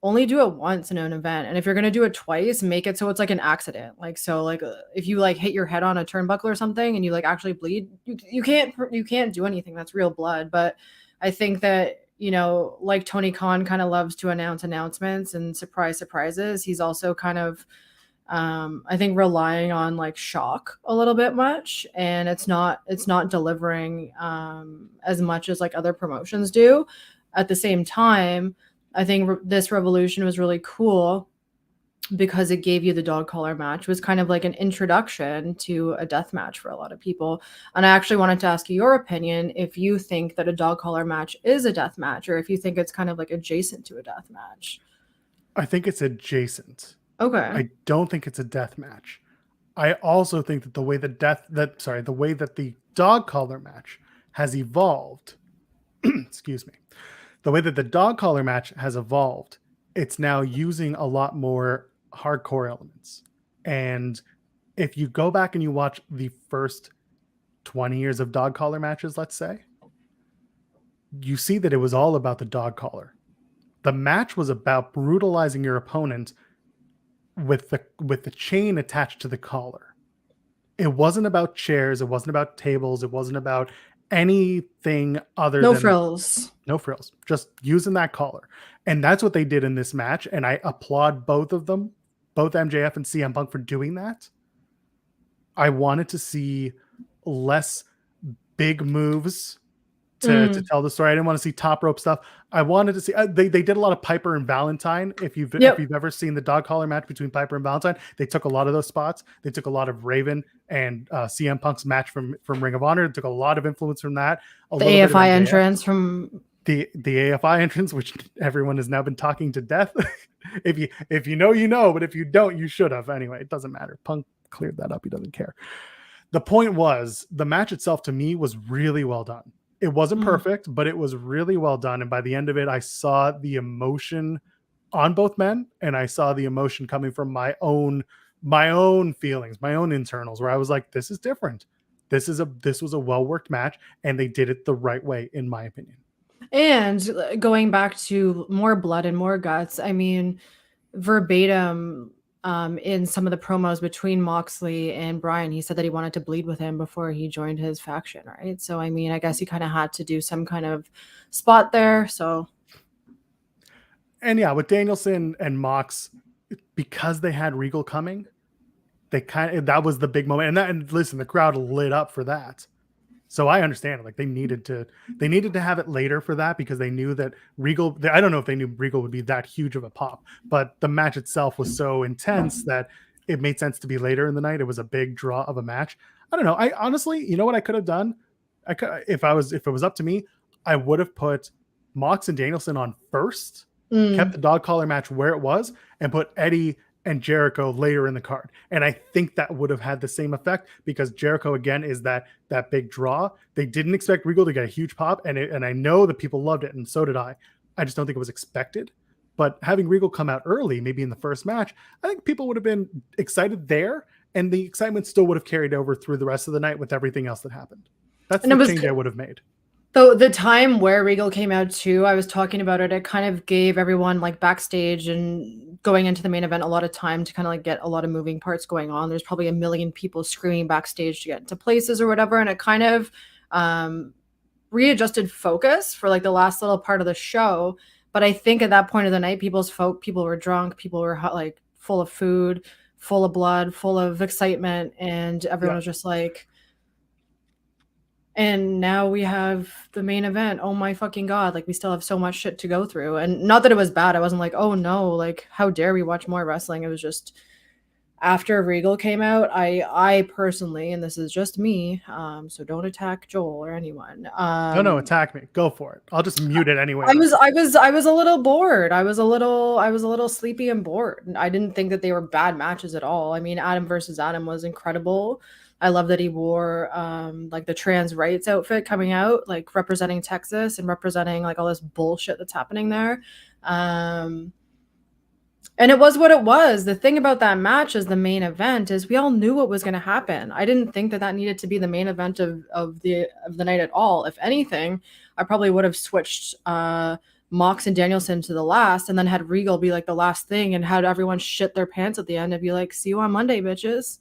only do it once in an event. And if you're gonna do it twice, make it so it's like an accident. Like, so like if you like hit your head on a turnbuckle or something and you like actually bleed, you can't do anything. That's real blood. But I think that, you know, like Tony Khan kind of loves to announce announcements and surprises. He's also kind of I think relying on like shock a little bit much, and it's not delivering as much as like other promotions do. At the same time, I think this Revolution was really cool because it gave you the dog collar match. It was kind of like an introduction to a death match for a lot of people. And I actually wanted to ask you your opinion if you think that a dog collar match is a death match, or if you think it's kind of like adjacent to a death match. I think it's adjacent. Okay. I don't think it's a death match. I also think that the way that the dog collar match has evolved, excuse me, the way that the dog collar match has evolved, it's now using a lot more hardcore elements. And if you go back and you watch the first 20 years of dog collar matches, let's say, you see that it was all about the dog collar. The match was about brutalizing your opponent with the chain attached to the collar. It wasn't about chairs. It wasn't about tables. It wasn't about anything other No than frills. no frills, just using that collar. And that's what they did in this match. And I applaud both of them, both MJF and CM Punk, for doing that. I wanted to see less big moves to tell the story. I didn't want to see top rope stuff. I wanted to see they did a lot of Piper and Valentine. If you've ever seen the dog collar match between Piper and Valentine, they took a lot of those spots. They took a lot of Raven and CM Punk's match from Ring of Honor. They took a lot of influence from that. The AFI entrance from the AFI entrance, which everyone has now been talking to death. if you know, you know, but if you don't, you should have. Anyway, it doesn't matter. Punk cleared that up. He doesn't care. The point was, the match itself to me was really well done. It wasn't perfect, but it was really well done. And by the end of it, I saw the emotion on both men, and I saw the emotion coming from my own feelings, my own internals, where I was like, this is different. This was a well-worked match, and they did it the right way, in my opinion. And going back to more blood and more guts, I mean, verbatim, in some of the promos between Moxley and Bryan, he said that he wanted to bleed with him before he joined his faction, right? So, I mean, I guess he kind of had to do some kind of spot there. So, and yeah, with Danielson and Mox, because they had Regal coming, that was the big moment. And listen, the crowd lit up for that. So I understand it. Like they needed to have it later for that, because they knew that Regal, I don't know if they knew Regal would be that huge of a pop, but the match itself was so intense that it made sense to be later in the night. It was a big draw of a match. I don't know. I honestly, you know what I could have done? If it was up to me, I would have put Mox and Danielson on first, kept the dog collar match where it was, and put Eddie and Jericho later in the card. And I think that would have had the same effect, because Jericho, again, is that big draw. They didn't expect Regal to get a huge pop, and I know that people loved it, and so did I. I just don't think it was expected. But having Regal come out early, maybe in the first match, I think people would have been excited there, and the excitement still would have carried over through the rest of the night with everything else that happened. That's the change I would have made. So the time where Regal came out too, I was talking about it. It kind of gave everyone like backstage and going into the main event a lot of time to kind of like get a lot of moving parts going on. There's probably a million people screaming backstage to get into places or whatever. And it kind of readjusted focus for like the last little part of the show. But I think at that point of the night, people were drunk. People were like full of food, full of blood, full of excitement. And everyone was just like, and now we have the main event. Oh my fucking God. Like we still have so much shit to go through. And not that it was bad. I wasn't like, oh no, like how dare we watch more wrestling? It was just after Regal came out, I personally, and this is just me, so don't attack Joel or anyone. No, attack me. Go for it. I'll just mute it anyway. I was a little bored. I was a little sleepy and bored. I didn't think that they were bad matches at all. I mean, Adam versus Adam was incredible. I love that he wore like the trans rights outfit coming out, like representing Texas and representing like all this bullshit that's happening there. And it was what it was. The thing about that match as the main event is we all knew what was going to happen. I didn't think that needed to be the main event of the night at all. If anything, I probably would have switched Mox and Danielson to the last, and then had Regal be like the last thing, and had everyone shit their pants at the end and be like, "See you on Monday, bitches."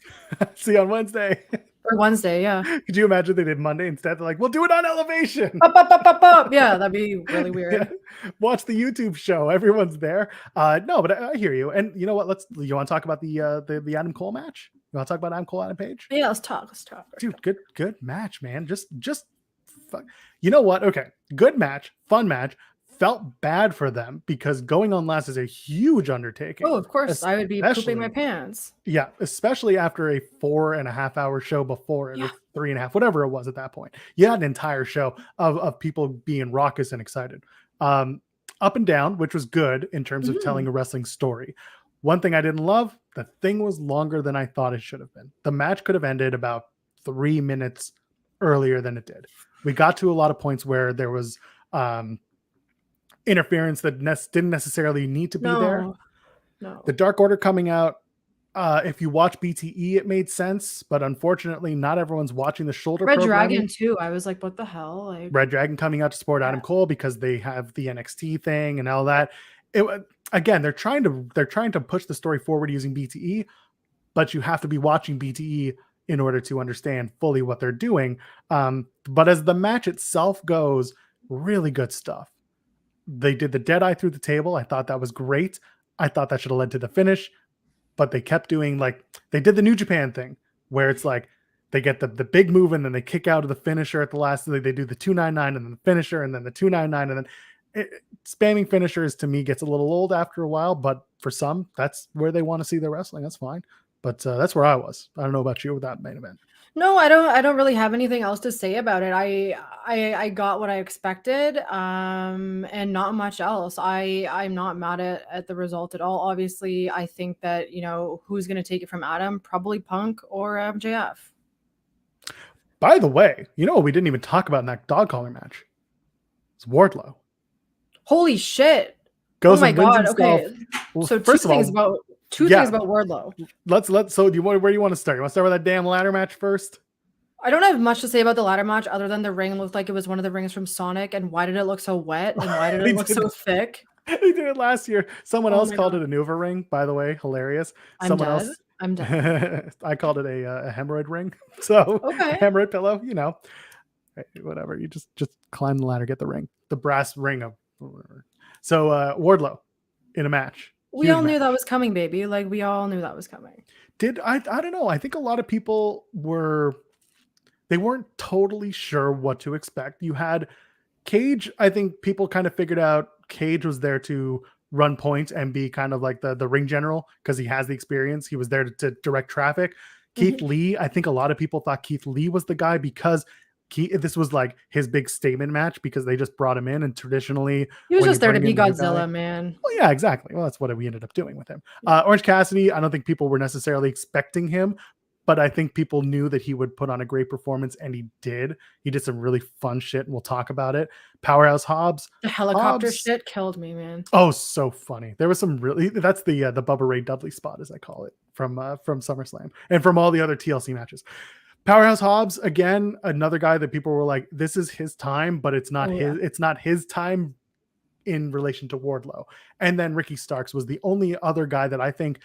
See you on Wednesday. Or Wednesday, yeah. Could you imagine they did Monday instead? They're like, we'll do it on Elevation. Up, up, up, up, up. Yeah, that'd be really weird. Yeah. Watch the YouTube show. Everyone's there. No, but I hear you. And you know what? You want to talk about the Adam Cole match? You want to talk about Adam Cole, Adam Page? Yeah, let's talk. Dude, good match, man. Just fun. You know what? Okay, good match, fun match. Felt bad for them because going on last is a huge undertaking. Oh, of course. I would be pooping my pants. Yeah, especially after a 4.5 hour show before it, or 3.5, whatever it was at that point. You had an entire show of people being raucous and excited. Up and down, which was good in terms of telling a wrestling story. One thing I didn't love, the thing was longer than I thought it should have been. The match could have ended about 3 minutes earlier than it did. We got to a lot of points where there was interference that didn't necessarily need to be there. No. The Dark Order coming out, If you watch BTE, it made sense, but unfortunately, not everyone's watching the shoulder Red programming. Dragon too. I was like, what the hell? Like Red Dragon coming out to support Adam Cole because they have the NXT thing and all that. Again, they're trying to push the story forward using BTE, but you have to be watching BTE in order to understand fully what they're doing. But as the match itself goes, really good stuff. They did the Deadeye through the table. I thought that was great. I thought that should have led to the finish, but they kept doing they did the New Japan thing where it's like they get the big move and then they kick out of the finisher at the last. They do the 299 and then the finisher and then the 299 and then spamming finishers to me gets a little old after a while. But for some, that's where they want to see their wrestling. That's fine. But that's where I was. I don't know about you with that main event. No, I don't really have anything else to say about it. I got what I expected, and not much else. I'm not mad at the result at all. Obviously, I think that, who's going to take it from Adam? Probably Punk or MJF. By the way, what we didn't even talk about in that dog collar match? It's Wardlow. Holy shit. Goes oh my and wins God. himself. Okay. Well, So first of all, two things about Wardlow. So where do you want to start? You want to start with that damn ladder match first? I don't have much to say about the ladder match other than the ring looked like it was one of the rings from Sonic. And why did it look so wet? And why did it look so thick? They did it last year. Someone else called it a Nuva ring, by the way. Hilarious. I'm dead. I called it a hemorrhoid ring. So okay. Hemorrhoid pillow, whatever. You just climb the ladder, get the ring, the brass ring of whatever. So Wardlow in a match. We all knew that was coming, baby. Like we all knew that was coming. I don't know. I think a lot of people they weren't totally sure what to expect. You had Cage. I think people kind of figured out Cage was there to run points and be kind of like the ring general because he has the experience. He was there to direct traffic. Keith Lee, I think a lot of people thought Keith Lee was the guy because this was like his big statement match because they just brought him in, and traditionally he was just there to be Godzilla, man. Well, yeah, exactly. Well, that's what we ended up doing with him. Orange Cassidy, I don't think people were necessarily expecting him, but I think people knew that he would put on a great performance, and he did. He did some really fun shit, and we'll talk about it. Powerhouse Hobbs. The helicopter shit killed me, man. Oh, so funny. There was some that's the Bubba Ray Dudley spot, as I call it, from SummerSlam and from all the other TLC matches. Powerhouse Hobbs, again, another guy that people were like, this is his time, but it's not it's not his time in relation to Wardlow. And then Ricky Starks was the only other guy that I think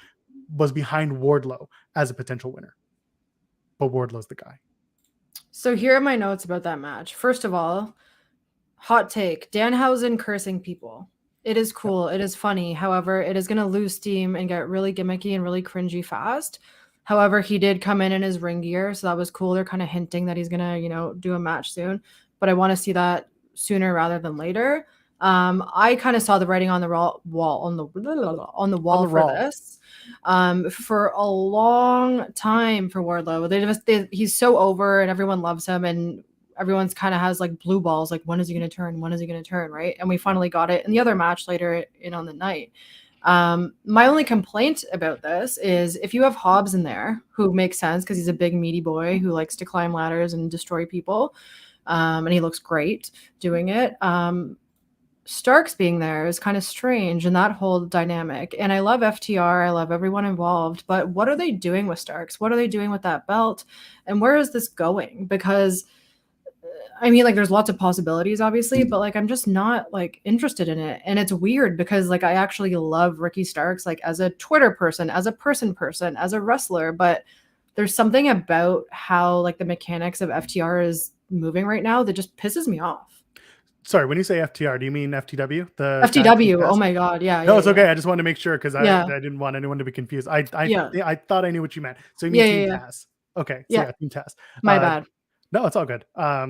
was behind Wardlow as a potential winner. But Wardlow's the guy. So here are my notes about that match. First of all, hot take, Danhausen cursing people. It is cool. It is funny. However, it is going to lose steam and get really gimmicky and really cringy fast. However, he did come in his ring gear, so that was cool. They're kind of hinting that he's going to, do a match soon, but I want to see that sooner rather than later. I kind of saw the writing on the wall for this. For a long time for Wardlow. He's so over and everyone loves him and everyone's kind of has like blue balls, like when is he going to turn? When is he going to turn? Right. And we finally got it in the other match later in on the night. My only complaint about this is if you have Hobbs in there, who makes sense because he's a big meaty boy who likes to climb ladders and destroy people. And he looks great doing it. Starks being there is kind of strange in that whole dynamic. And I love FTR. I love everyone involved. But what are they doing with Starks? What are they doing with that belt? And where is this going? Because there's lots of possibilities, obviously, but I'm just not interested in it. And it's weird because I actually love Ricky Starks, as a Twitter person, as a person, as a wrestler. But there's something about how the mechanics of FTR is moving right now that just pisses me off. Sorry, when you say FTR, do you mean FTW? The FTW. Oh my God. Yeah. No, it's okay. I just wanted to make sure because I didn't want anyone to be confused. I thought I knew what you meant. So you mean Team Taz. Okay. So Team Taz. My bad. No, it's all good. I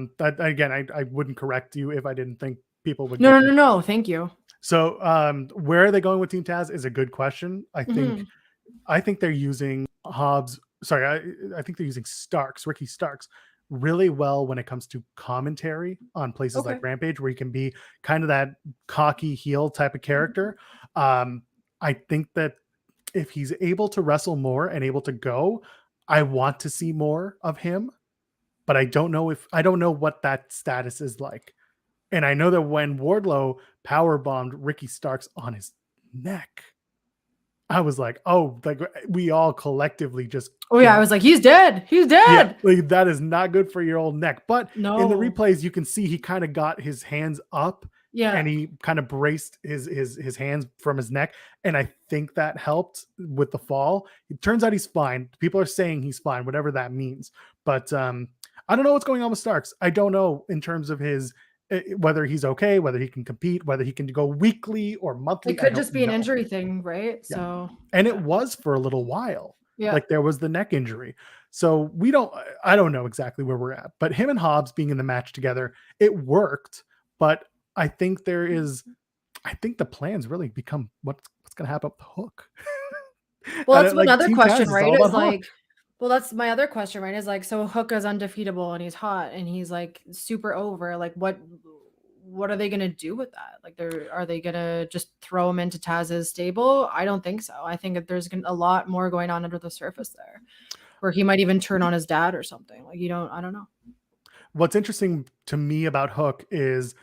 wouldn't correct you if I didn't think people would. No. Thank you. So where are they going with Team Taz is a good question. I think they're using Hobbs. Sorry, I think they're using Starks, Ricky Starks, really well when it comes to commentary on places like Rampage, where you can be kind of that cocky heel type of character. I think that if he's able to wrestle more and able to go, I want to see more of him. But I don't know what that status is like. And I know that when Wardlow power bombed Ricky Starks on his neck, I was like, oh, like we all collectively just. Oh yeah, I was like, he's dead. He's dead. Yeah, like that is not good for your old neck. But in the No. replays, you can see he kind of got his hands up Yeah. and he kind of braced his hands from his neck. And I think that helped with the fall. It turns out he's fine. People are saying he's fine, whatever that means. But I don't know what's going on with Starks. I don't know in terms of his whether he's okay, whether he can compete, whether he can go weekly or monthly. It could just be an injury thing, right? Yeah. So, and it was for a little while. yeah. Like there was the neck injury. So I don't know exactly where we're at, but him and Hobbs being in the match together, it worked. But I think the plans really become what's going to happen with Hook. Well, that's another question, right? Is like, Hook. well, that's my other question, right? Is like, so Hook is undefeatable and he's hot and he's like super over. Like, what are they gonna do with that? Like, are they gonna just throw him into Taz's stable? I don't think so. I think that there's a lot more going on under the surface there, where he might even turn on his dad or something. Like, I don't know. What's interesting to me about Hook is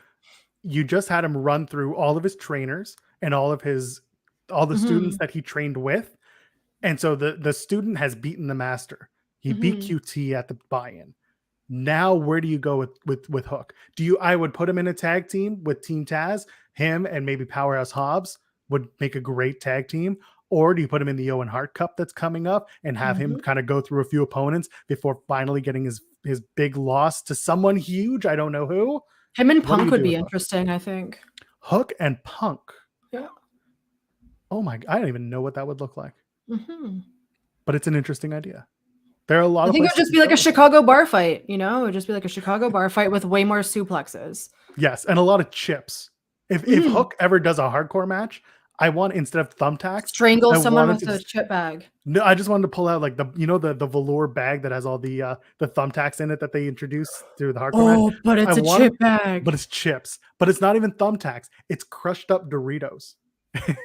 you just had him run through all of his trainers and all the students that he trained with. And so the student has beaten the master. He beat QT at the buy-in. Now, where do you go with Hook? I would put him in a tag team with Team Taz. Him and maybe Powerhouse Hobbs would make a great tag team. Or do you put him in the Owen Hart Cup that's coming up and have him kind of go through a few opponents before finally getting his big loss to someone huge? I don't know who. Him and Punk would be interesting, I think. Hook and Punk. Yeah. Oh my! I don't even know what that would look like. But it's an interesting idea. There are a lot. I think it would just be like a Chicago bar fight. It would just be like a Chicago bar fight with way more suplexes. Yes, and a lot of chips. If Hook ever does a hardcore match, I want, instead of thumbtacks, strangle someone with a chip bag. No, I just wanted to pull out like the velour bag that has all the thumbtacks in it that they introduced through the hardcore match. But it's a chip bag. But it's chips. But it's not even thumbtacks. It's crushed up Doritos.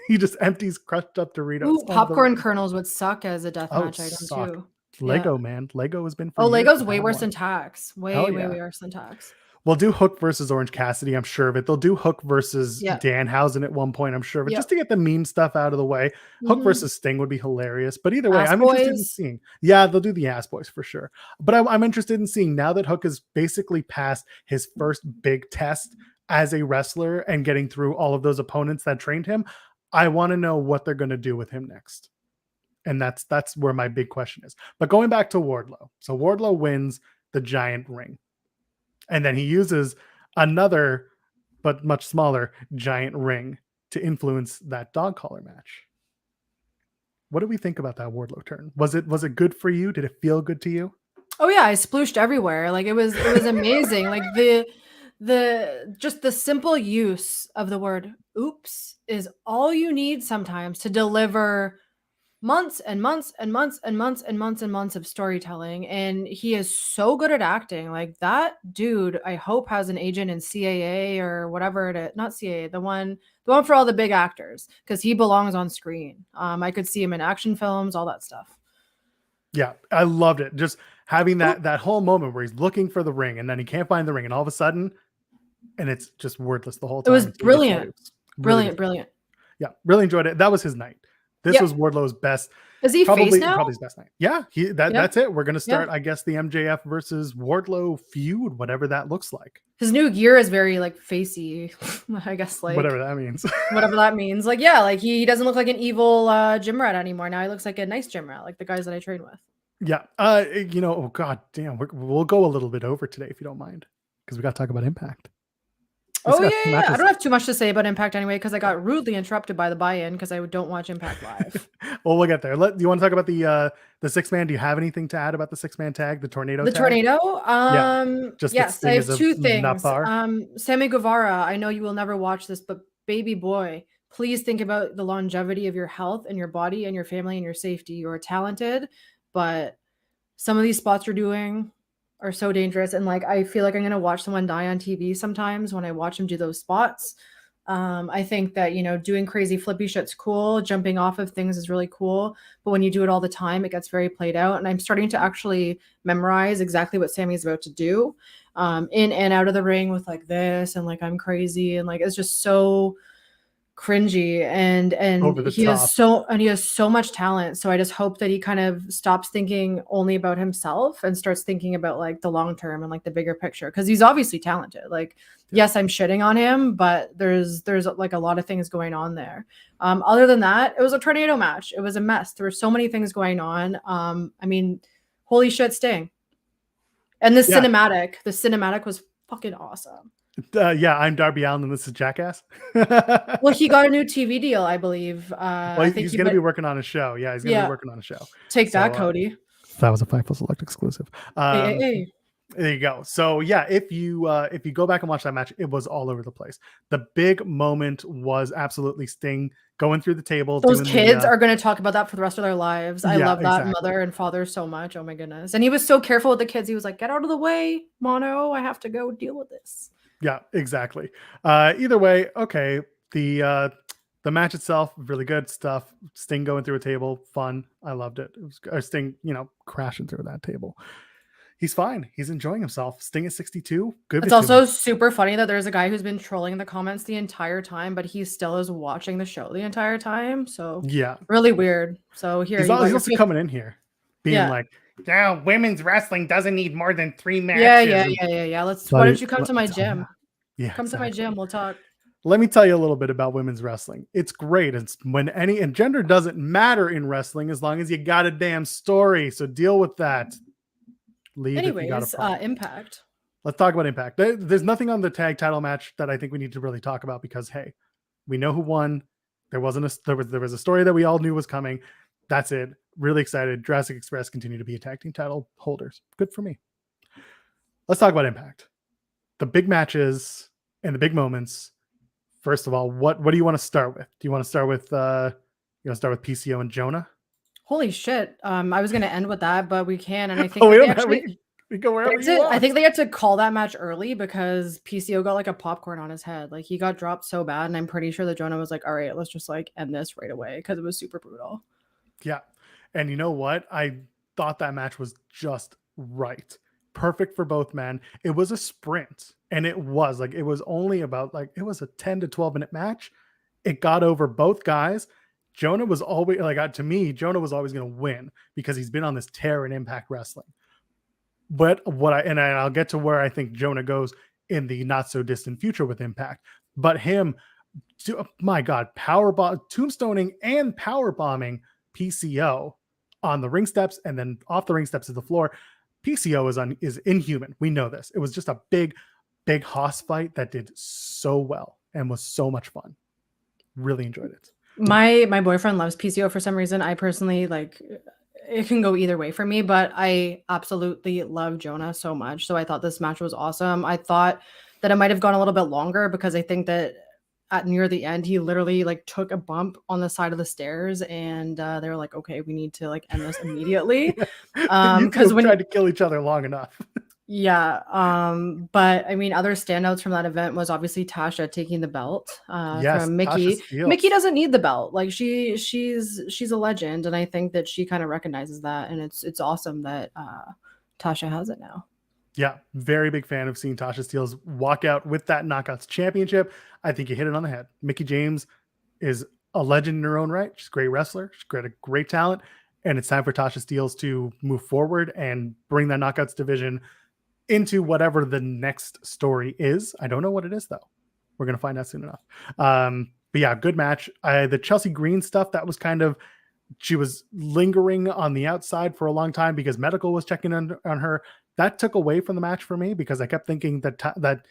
He just empties crushed up Doritos. Ooh, popcorn kernels would suck as a deathmatch item too. Lego, man. Lego has been for Lego's way worse than tax. Way worse than tax. We'll do Hook versus Orange Cassidy, I'm sure of it. They'll do Hook versus Danhausen at one point, I'm sure of it, just to get the meme stuff out of the way. Hook versus Sting would be hilarious. But either way, I'm interested in seeing. Yeah, they'll do the Ass Boys for sure. But I'm interested in seeing, now that Hook is basically past his first big test as a wrestler and getting through all of those opponents that trained him, I want to know what they're going to do with him next. And that's where my big question is. But going back to Wardlow. So Wardlow wins the giant ring. And then he uses another, but much smaller, giant ring to influence that dog collar match. What do we think about that Wardlow turn? Was it good for you? Did it feel good to you? Oh yeah, I splooshed everywhere. Like it was amazing. Like just the simple use of the word oops is all you need sometimes to deliver months and months and months and months and months and months of storytelling. And he is so good at acting. Like that dude, I hope, has an agent in CAA or whatever it is. Not CAA, the one for all the big actors, because he belongs on screen. I could see him in action films, all that stuff. Yeah, I loved it. Just having that whole moment where he's looking for the ring and then he can't find the ring, and all of a sudden, and it's just wordless the whole time. It was brilliant. Brilliant. Yeah, really enjoyed it. That was his night. This was Wardlow's best. Is he face now? Probably his best night. Yeah, that's it. We're going to start, I guess, the MJF versus Wardlow feud, whatever that looks like. His new gear is very like facey, I guess, like whatever that means. Whatever that means. Like, yeah, like he doesn't look like an evil gym rat anymore. Now he looks like a nice gym rat, like the guys that I train with. Yeah. Oh god damn, we'll go a little bit over today if you don't mind, because we got to talk about Impact. Oh yeah. I don't have too much to say about Impact anyway, because I got rudely interrupted by the buy-in because I don't watch Impact live. Well, we'll get there. Do you want to talk about the 6-man? Do you have anything to add about the 6-man tag, the tornado? Tornado. Yes, I have two things. Napar. Sammy Guevara, I know you will never watch this, but baby boy, please think about the longevity of your health and your body and your family and your safety. You are talented, but some of these spots you're doing are so dangerous, and like I feel like I'm gonna watch someone die on TV sometimes when I watch them do those spots. I think that, doing crazy flippy shit's cool, jumping off of things is really cool, but when you do it all the time, it gets very played out. And I'm starting to actually memorize exactly what Sammy's about to do, in and out of the ring with like this, and like I'm crazy, and like it's just so cringy, and Over the he top. has so much talent. So I just hope that he kind of stops thinking only about himself and starts thinking about like the long term and like the bigger picture, because he's obviously talented. Like, yes, I'm shitting on him, but there's like a lot of things going on there. Other than that, it was a tornado match. It was a mess. There were so many things going on. I mean, holy shit, Sting. And the cinematic was fucking awesome. Yeah, I'm Darby Allin and this is Jackass. Well, he got a new TV deal, I believe. Well, I think he's going to be working on a show. Yeah, he's going to be working on a show. Take that, Cody. That was a Fightful Select exclusive. Hey. There you go. So yeah, if you go back and watch that match, it was all over the place. The big moment was absolutely Sting going through the table. Those kids are going to talk about that for the rest of their lives. I love that mother and father so much. Oh my goodness. And he was so careful with the kids. He was like, get out of the way, Mono. I have to go deal with this. Yeah, exactly. Either way, okay. The match itself, really good stuff. Sting going through a table, fun. I loved it. It was Sting, crashing through that table. He's fine. He's enjoying himself. Sting at 62. Good. It's also super funny that there's a guy who's been trolling the comments the entire time, but he still is watching the show the entire time. So yeah, really weird. So here he's also coming in here, being like, "Yeah, women's wrestling doesn't need more than 3 matches." Yeah. Why don't you come to my gym? Yeah, come to my gym. We'll talk. Let me tell you a little bit about women's wrestling. It's great. It's and gender doesn't matter in wrestling as long as you got a damn story. So deal with that. Anyways, Impact. Let's talk about Impact. There's nothing on the tag title match that I think we need to really talk about because, hey, we know who won. There was a story that we all knew was coming. That's it. Really excited. Jurassic Express continue to be a tag team title holders. Good for me. Let's talk about Impact. The big matches and the big moments. First of all, what do you want to start with? Do you want to start with PCO and Jonah? Holy shit. I was going to end with that, but we can. And I think we go wherever you want. I think they had to call that match early because PCO got like a popcorn on his head. Like he got dropped so bad. And I'm pretty sure that Jonah was like, all right, let's just like end this right away because it was super brutal. Yeah. And you know what? I thought that match was just right. Perfect for both men. It was a sprint. And it was only about it was a 10 to 12 minute match. It got over both guys. Jonah was always to me, Jonah was always going to win because he's been on this tear in Impact Wrestling. But I'll get to where I think Jonah goes in the not so distant future with Impact. But him, my God, tombstoning and power bombing PCO on the ring steps and then off the ring steps to the floor. PCO is inhuman. We know this. It was just a big hoss fight that did so well and was so much fun. Really enjoyed it. My boyfriend loves PCO for some reason. I personally it can go either way for me, but I absolutely love Jonah so much. So I thought this match was awesome. I thought that it might have gone a little bit longer because I think that at near the end, he literally took a bump on the side of the stairs and they were like, okay, we need to end this immediately. Because we tried to kill each other long enough. Yeah. But I mean, other standouts from that event was obviously Tasha taking the belt from Mickey. Mickey doesn't need the belt. She's a legend. And I think that she kind of recognizes that. And it's awesome that Tasha has it now. Yeah. Very big fan of seeing Tasha Steelz walk out with that Knockouts championship. I think you hit it on the head. Mickey James is a legend in her own right. She's a great wrestler. She's great talent. And it's time for Tasha Steelz to move forward and bring that Knockouts division into whatever the next story is. I don't know what it is though. We're going to find out soon enough. But yeah, good match. The Chelsea Green stuff, that was she was lingering on the outside for a long time because medical was checking on her. That took away from the match for me because I kept thinking that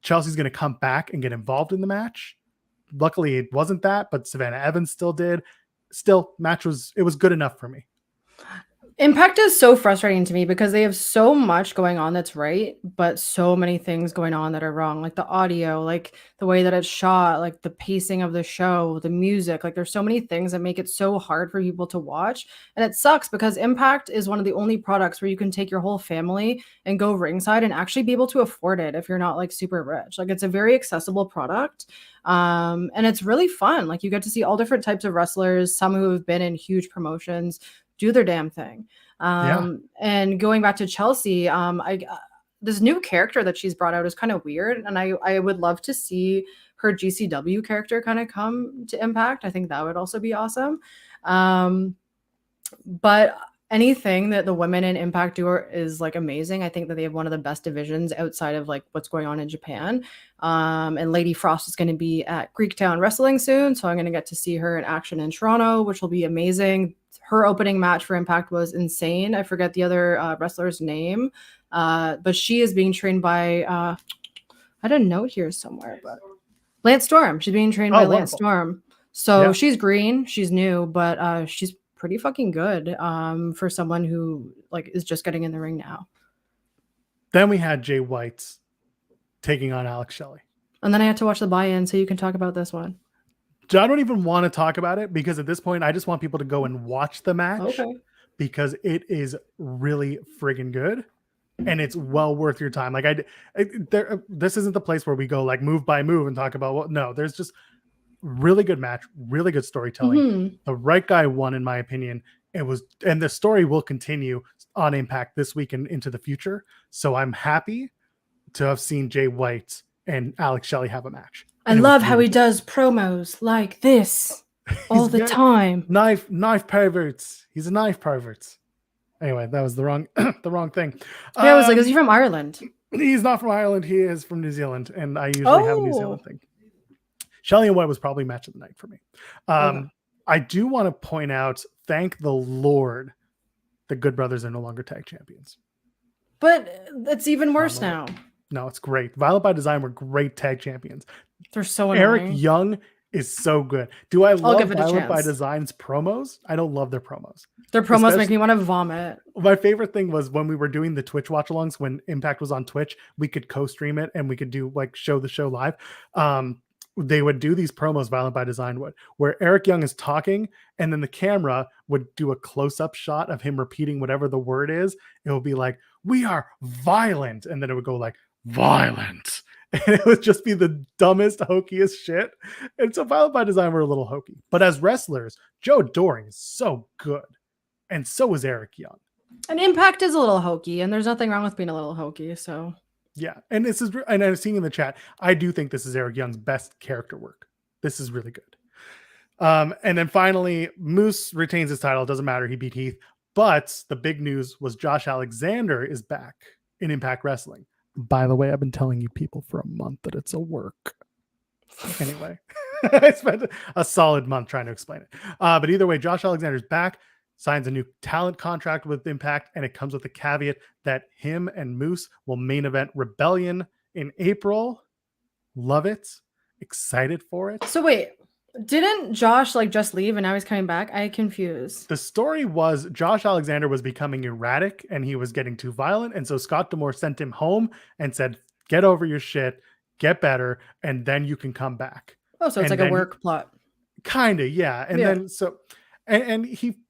Chelsea's going to come back and get involved in the match. Luckily it wasn't that, but Savannah Evans still did. Still, it was good enough for me. Impact is so frustrating to me because they have so much going on that's right, but so many things going on that are wrong, like the audio, like the way that it's shot, like the pacing of the show, the music. There's so many things that make it so hard for people to watch. And it sucks because Impact is one of the only products where you can take your whole family and go ringside and actually be able to afford it if you're not super rich. It's a very accessible product. And it's really fun. You get to see all different types of wrestlers, some who have been in huge promotions, do their damn thing. And going back to Chelsea, this new character that she's brought out is kind of weird. And I would love to see her GCW character kind of come to Impact. I think that would also be awesome. But anything that the women in Impact do is like amazing. I think that they have one of the best divisions outside of like what's going on in Japan. And Lady Frost is going to be at Greektown Wrestling soon, so I'm going to get to see her in action in Toronto, which will be amazing. Her opening match for Impact was insane. I forget the other wrestler's name, but she is being trained by I had a note here somewhere, but Lance Storm. She's being trained by Lance Storm. So she's green, she's new, but she's pretty fucking good for someone who like is just getting in the ring now. Then we had Jay White taking on Alex Shelley. And then I had to watch the buy-in, so you can talk about this one. I don't even want to talk about it because at this point, I just want people to go and watch the match because it is really friggin' good and it's well worth your time. Like this isn't the place where we go like move by move and talk about what. No, there's just really good match, really good storytelling. Mm-hmm. The right guy won, in my opinion. And the story will continue on Impact this week and into the future. So I'm happy to have seen Jay White and Alex Shelley have a match. I love how he does promos like this all the time. Knife perverts. He's a knife pervert. Anyway, that was the wrong thing. Yeah, I was like, is he from Ireland? He's not from Ireland. He is from New Zealand, and I usually have a New Zealand thing. Shelley and White was probably match of the night for me. I do want to point out, thank the Lord, the Good Brothers are no longer tag champions. But it's even worse now. No, it's great. Violent by Design were great tag champions. They're so annoying. Eric Young is so good. Do I love Violent by Design's promos? I don't love their promos. Their promos make me want to vomit. My favorite thing was when we were doing the Twitch watch-alongs, when Impact was on Twitch, we could co-stream it and we could do like show the show live. They would do these promos, Violent by Design would, where Eric Young is talking and then the camera would do a close-up shot of him repeating whatever the word is. It would be like, we are violent. And then it would go like, violent. And it would just be the dumbest, hokiest shit. And so Violent by Design were a little hokey. But as wrestlers, Joe Doring is so good. And so is Eric Young. And Impact is a little hokey, and there's nothing wrong with being a little hokey, so... Yeah, and and I'm seeing in the chat, I do think this is Eric Young's best character work. This is really good. And then finally, Moose retains his title. It doesn't matter. He beat Heath. But the big news was Josh Alexander is back in Impact Wrestling. By the way, I've been telling you people for a month that it's a work. Anyway, I spent a solid month trying to explain it. But either way, Josh Alexander's back. Signs a new talent contract with Impact, and it comes with the caveat that him and Moose will main event Rebellion in April. Love it. Excited for it. So wait, didn't Josh like just leave and now he's coming back? I confused. The story was Josh Alexander was becoming erratic and he was getting too violent. And so Scott D'Amore sent him home and said, get over your shit, get better, and then you can come back. Oh, so it's like a work plot. Kind of, yeah. And then so, and he,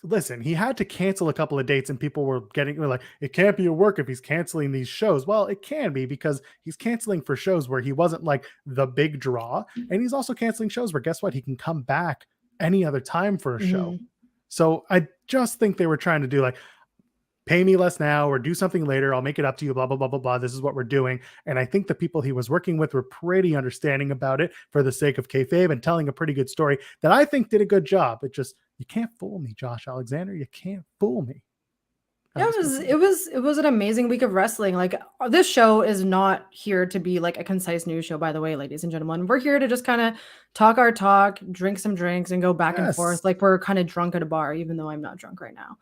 listen, he had to cancel a couple of dates and people were like, it can't be a work if he's canceling these shows. Well, it can be because he's canceling for shows where he wasn't like the big draw. And he's also canceling shows where, guess what? He can come back any other time for a show. So I just think they were trying to do like, pay me less now or do something later. I'll make it up to you, blah, blah, blah, blah, blah. This is what we're doing. And I think the people he was working with were pretty understanding about it for the sake of kayfabe and telling a pretty good story that I think did a good job. It just, you can't fool me, Josh Alexander. You can't fool me. Yeah, it was an amazing week of wrestling. Like, this show is not here to be like a concise news show, by the way, ladies and gentlemen. We're here to just kind of talk our talk, drink some drinks, and go back and forth. Like, we're kind of drunk at a bar, even though I'm not drunk right now.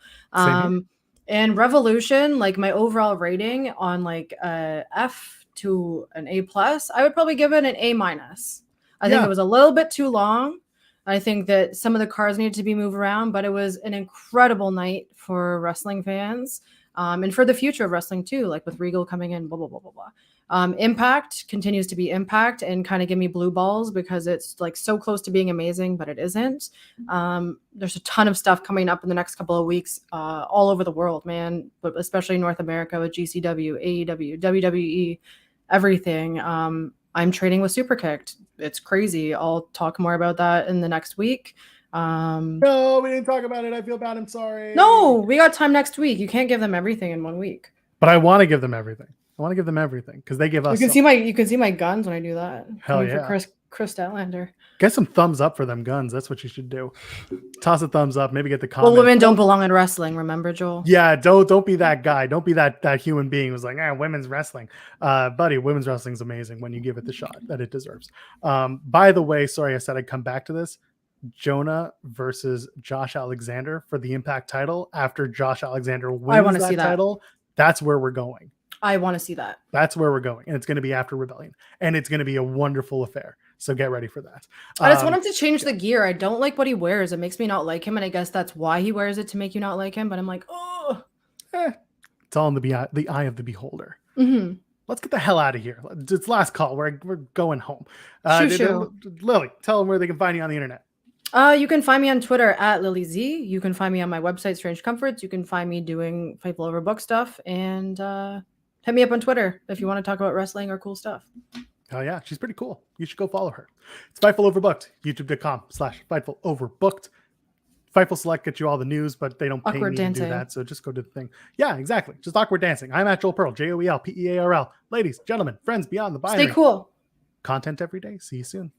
And Revolution, like my overall rating on like a F to an A+, I would probably give it an A-. I think it was a little bit too long. I think that some of the cars needed to be moved around, but it was an incredible night for wrestling fans and for the future of wrestling too, like with Regal coming in, blah, blah, blah, blah, blah. Impact continues to be Impact and kind of give me blue balls because it's like so close to being amazing, but it isn't. There's a ton of stuff coming up in the next couple of weeks all over the world, man, but especially North America with GCW, AEW, WWE, everything. I'm training with Superkicked. It's crazy. I'll talk more about that in the next week. No, we didn't talk about it. I feel bad. I'm sorry. No, we got time next week. You can't give them everything in 1 week. But I want to give them everything. I want to give them everything because they give us. You can see my guns when I do that. Hell Coming yeah. for Chris Statlander. Get some thumbs up for them guns. That's what you should do. Toss a thumbs up. Maybe get the comment. Well, women don't belong in wrestling. Remember, Joel? Yeah, don't be that guy. Don't be that human being who's like, women's wrestling. Buddy, women's wrestling is amazing when you give it the shot that it deserves. By the way, sorry, I said I'd come back to this. Jonah versus Josh Alexander for the Impact title. After Josh Alexander wins that title, that's where we're going. I want to see that. That's where we're going. And it's going to be after Rebellion. And it's going to be a wonderful affair. So get ready for that. I just want him to change the gear. I don't like what he wears. It makes me not like him. And I guess that's why he wears it, to make you not like him. But I'm like, oh. It's all in the eye of the beholder. Mm-hmm. Let's get the hell out of here. It's last call. We're going home. Lillie, tell them where they can find you on the internet. You can find me on Twitter at Lillie Z. You can find me on my website, Strange Comforts. You can find me doing Fightful Overbooked stuff. And hit me up on Twitter if you want to talk about wrestling or cool stuff. Oh yeah, she's pretty cool. You should go follow her. It's Fightful Overbooked, youtube.com/Fightful Overbooked. Fightful Select gets you all the news, but they don't pay me to do that, so just go to the thing. Yeah, exactly. Just awkward dancing. I'm at Joel Pearl, JoelPearl. Ladies, gentlemen, friends beyond the binary. Stay cool. Content every day. See you soon.